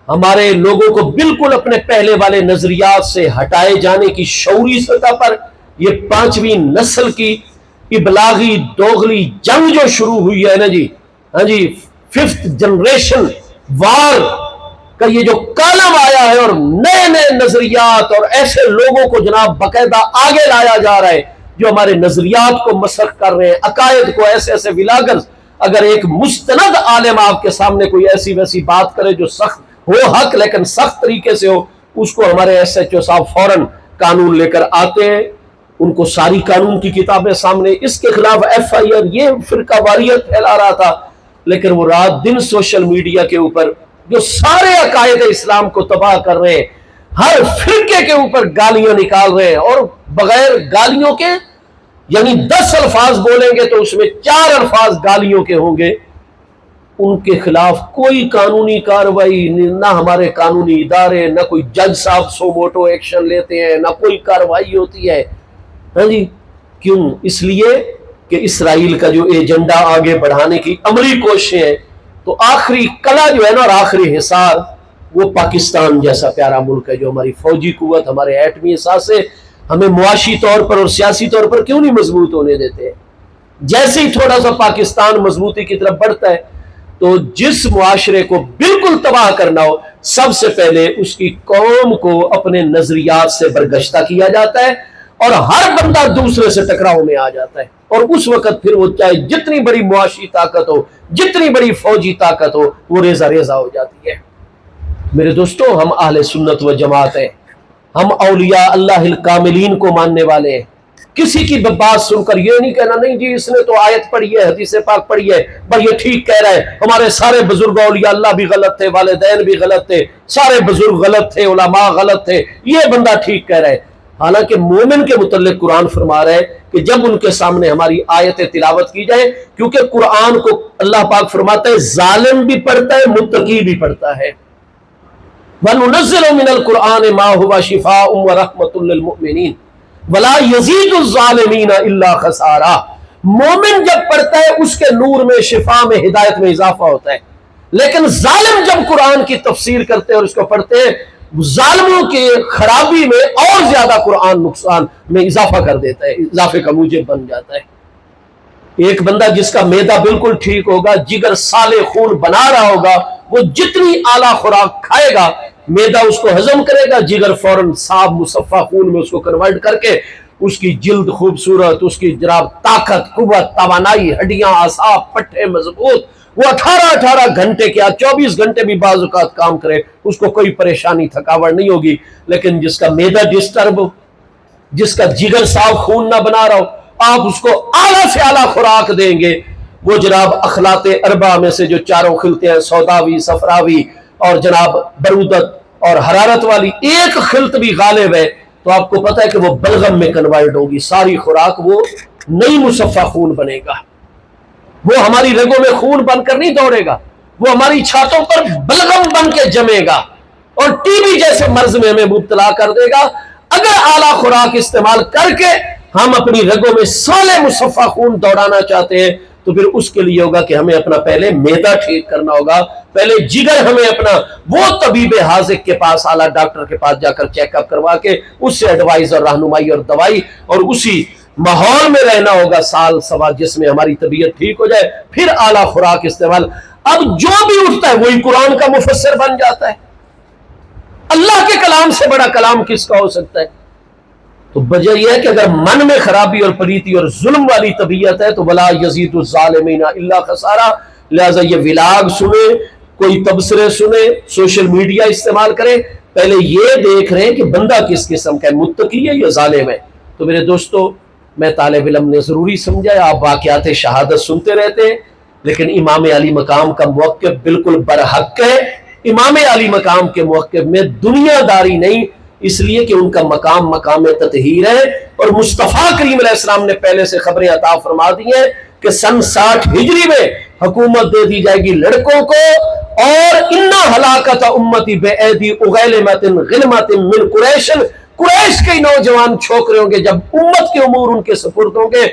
ہمارے لوگوں کو بالکل اپنے پہلے والے نظریات سے ہٹائے جانے کی شعوری سطح پر یہ 5ویں نسل کی ابلاغی دوغلی جنگ جو شروع ہوئی ہے نا جی، ہاں جی، 5th جنریشن وار کا یہ جو کالم آیا ہے، اور نئے نئے نظریات اور ایسے لوگوں کو جناب باقاعدہ آگے لایا جا رہا ہے جو ہمارے نظریات کو مسخ کر رہے ہیں، عقائد کو ایسے ایسے ولاگرز. اگر ایک مستند عالم آپ کے سامنے کوئی ایسی ویسی بات کرے جو سخت ہو حق لیکن سخت طریقے سے ہو، اس کو ہمارے ایس ایچ او صاحب فوراً قانون لے کر آتے ہیں، ان کو ساری قانون کی کتابیں سامنے، اس کے خلاف ایف آئی آر، یہ فرقہ واریت پھیلا رہا تھا، لیکن وہ رات دن سوشل میڈیا کے اوپر جو سارے عقائد اسلام کو تباہ کر رہے ہیں، ہر فرقے کے اوپر گالیاں نکال رہے ہیں، اور بغیر گالیوں کے یعنی 10 الفاظ بولیں گے تو اس میں 4 الفاظ گالیوں کے ہوں گے. ان کے خلاف کوئی قانونی کارروائی نہ، ہمارے قانونی ادارے، نہ کوئی جج صاحب سو موٹو ایکشن لیتے ہیں، نہ کوئی کارروائی ہوتی ہے. ہاں جی، کیوں؟ اس لیے کہ اسرائیل کا جو ایجنڈا آگے بڑھانے کی عملی کوششیں ہیں، تو آخری کلا جو ہے نا اور آخری حصار وہ پاکستان جیسا پیارا ملک ہے، جو ہماری فوجی قوت، ہمارے ایٹمی اثاثے ہمیں معاشی طور پر اور سیاسی طور پر کیوں نہیں مضبوط ہونے دیتے؟ جیسے ہی تھوڑا سا پاکستان مضبوطی کی طرف بڑھتا ہے تو جس معاشرے کو بالکل تباہ کرنا ہو، سب سے پہلے اس کی قوم کو اپنے نظریات سے برگشتہ کیا جاتا ہے، اور ہر بندہ دوسرے سے ٹکراؤ میں آ جاتا ہے، اور اس وقت پھر وہ چاہے جتنی بڑی معاشی طاقت ہو، جتنی بڑی فوجی طاقت ہو، وہ ریزہ ریزہ ہو جاتی ہے. میرے دوستو، ہم اہل سنت و جماعت ہیں، ہم اولیاء اللہ الکاملین کو ماننے والے ہیں. کسی کی بات سن کر یہ نہیں کہنا نہیں جی اس نے تو آیت پڑھی ہے، حدیث پاک پڑھی ہے، بھائی یہ ٹھیک کہہ رہا ہے، ہمارے سارے بزرگ اولیاء اللہ بھی غلط تھے، والدین بھی غلط تھے، سارے بزرگ غلط تھے، علماء غلط تھے، یہ بندہ ٹھیک کہہ رہا ہے. حالانکہ مومن کے متعلق قرآن فرما رہا ہے کہ جب ان کے سامنے ہماری آیتیں تلاوت کی جائیں، کیونکہ قرآن کو اللہ پاک فرماتا ہے ظالم بھی پڑھتا ہے، متقی بھی پڑھتا ہے. وَنُنَزِّلُ مِنَ الْقُرْآنِ مَا هُوَ شِفَاءٌ وَرَحْمَةٌ لِّلْمُؤْمِنِينَ وَلَا يَزِيدُ الظَّالِمِينَ إِلَّا خَسَارًا. مومن جب پڑھتا ہے اس کے نور میں، شفا میں، ہدایت میں اضافہ ہوتا ہے، لیکن ظالم جب قرآن کی تفسیر کرتے ہیں اور اس کو پڑھتے ہیں، ظالموں کے خرابی میں اور زیادہ قرآن نقصان میں اضافہ کر دیتا ہے، اضافے کا موجب بن جاتا ہے. ایک بندہ جس کا معدہ بالکل ٹھیک ہوگا، جگر سالے خون بنا رہا ہوگا، وہ جتنی اعلیٰ خوراک کھائے گا معدہ اس کو ہضم کرے گا، جگر فوراً صاف مصفہ خون میں اس کو کنورٹ کر کے اس کی جلد خوبصورت، اس کی جناب طاقت، قوت، توانائی، ہڈیاں، اعصاب، پٹھے مضبوط، وہ 18 گھنٹے کیا 24 گھنٹے بھی بعض اوقات کام کرے، اس کو کوئی پریشانی تھکاوٹ نہیں ہوگی۔ لیکن جس کا معدہ ڈسٹرب ہو، جس کا جگر صاف خون نہ بنا رہا ہو، آپ اس کو اعلیٰ سے اعلیٰ خوراک دیں گے، وہ جناب اخلاط اربع میں سے جو چاروں خلطیں ہیں، سوداوی، صفراوی اور جناب برودت اور حرارت والی، ایک خلط بھی غالب ہے تو آپ کو پتہ ہے کہ وہ بلغم میں کنورٹ ہوگی، ساری خوراک وہ نئی مصفہ خون بنے گا، وہ ہماری رگوں میں خون بن کر نہیں دوڑے گا، وہ ہماری چھاتوں پر بلغم بن کے جمے گا اور ٹی بی جیسے مرض میں ہمیں مبتلا کر دے گا۔ اگر اعلیٰ خوراک استعمال کر کے ہم اپنی رگوں میں صالح مصفہ خون دوڑانا چاہتے ہیں تو پھر اس کے لیے ہوگا کہ ہمیں اپنا پہلے معدہ ٹھیک کرنا ہوگا، پہلے جگر ہمیں اپنا وہ طبیب حاذق کے پاس، اعلیٰ ڈاکٹر کے پاس جا کر چیک اپ کروا کے اس سے ایڈوائز اور رہنمائی اور دوائی اور اسی ماحول میں رہنا ہوگا سال سوا، جس میں ہماری طبیعت ٹھیک ہو جائے، پھر اعلیٰ خوراک استعمال۔ اب جو بھی اٹھتا ہے وہی قرآن کا مفسر بن جاتا ہے۔ اللہ کے کلام سے بڑا کلام کس کا ہو سکتا ہے؟ تو وجہ یہ ہے کہ اگر من میں خرابی اور پلیتی اور ظلم والی طبیعت ہے تو ولا یزید الظالمین الا خسارہ، لہذا یہ ولاگ سنے، کوئی تبصرے سنے، سوشل میڈیا استعمال کرے، پہلے یہ دیکھ رہے ہیں کہ بندہ کس قسم کا ہے، متقی ہے یا ظالم ہے۔ تو میرے دوستو، میں طالب علم نے ضروری سمجھا ہے، آپ واقعات شہادت سنتے رہتے ہیں، لیکن امام علی مقام کا موقف بالکل برحق ہے۔ امام علی مقام کے موقف میں دنیا داری نہیں، اس لیے کہ ان کا مقام مقام تطہیر ہے، اور مصطفیٰ کریم علیہ السلام نے پہلے سے خبریں عطا فرما دی ہیں کہ سن 60 ہجری میں حکومت دے دی جائے گی لڑکوں کو، اور اِنَّ ہلاکت امتی بِأَیْدِی اُغَیلِمَۃٍ غِلْمَةٍ مِّن قُرَیشٍ، قریش کے نوجوان چھوکرے ہوں گے جب امت کے امور ان کے سپرد ہوں گے۔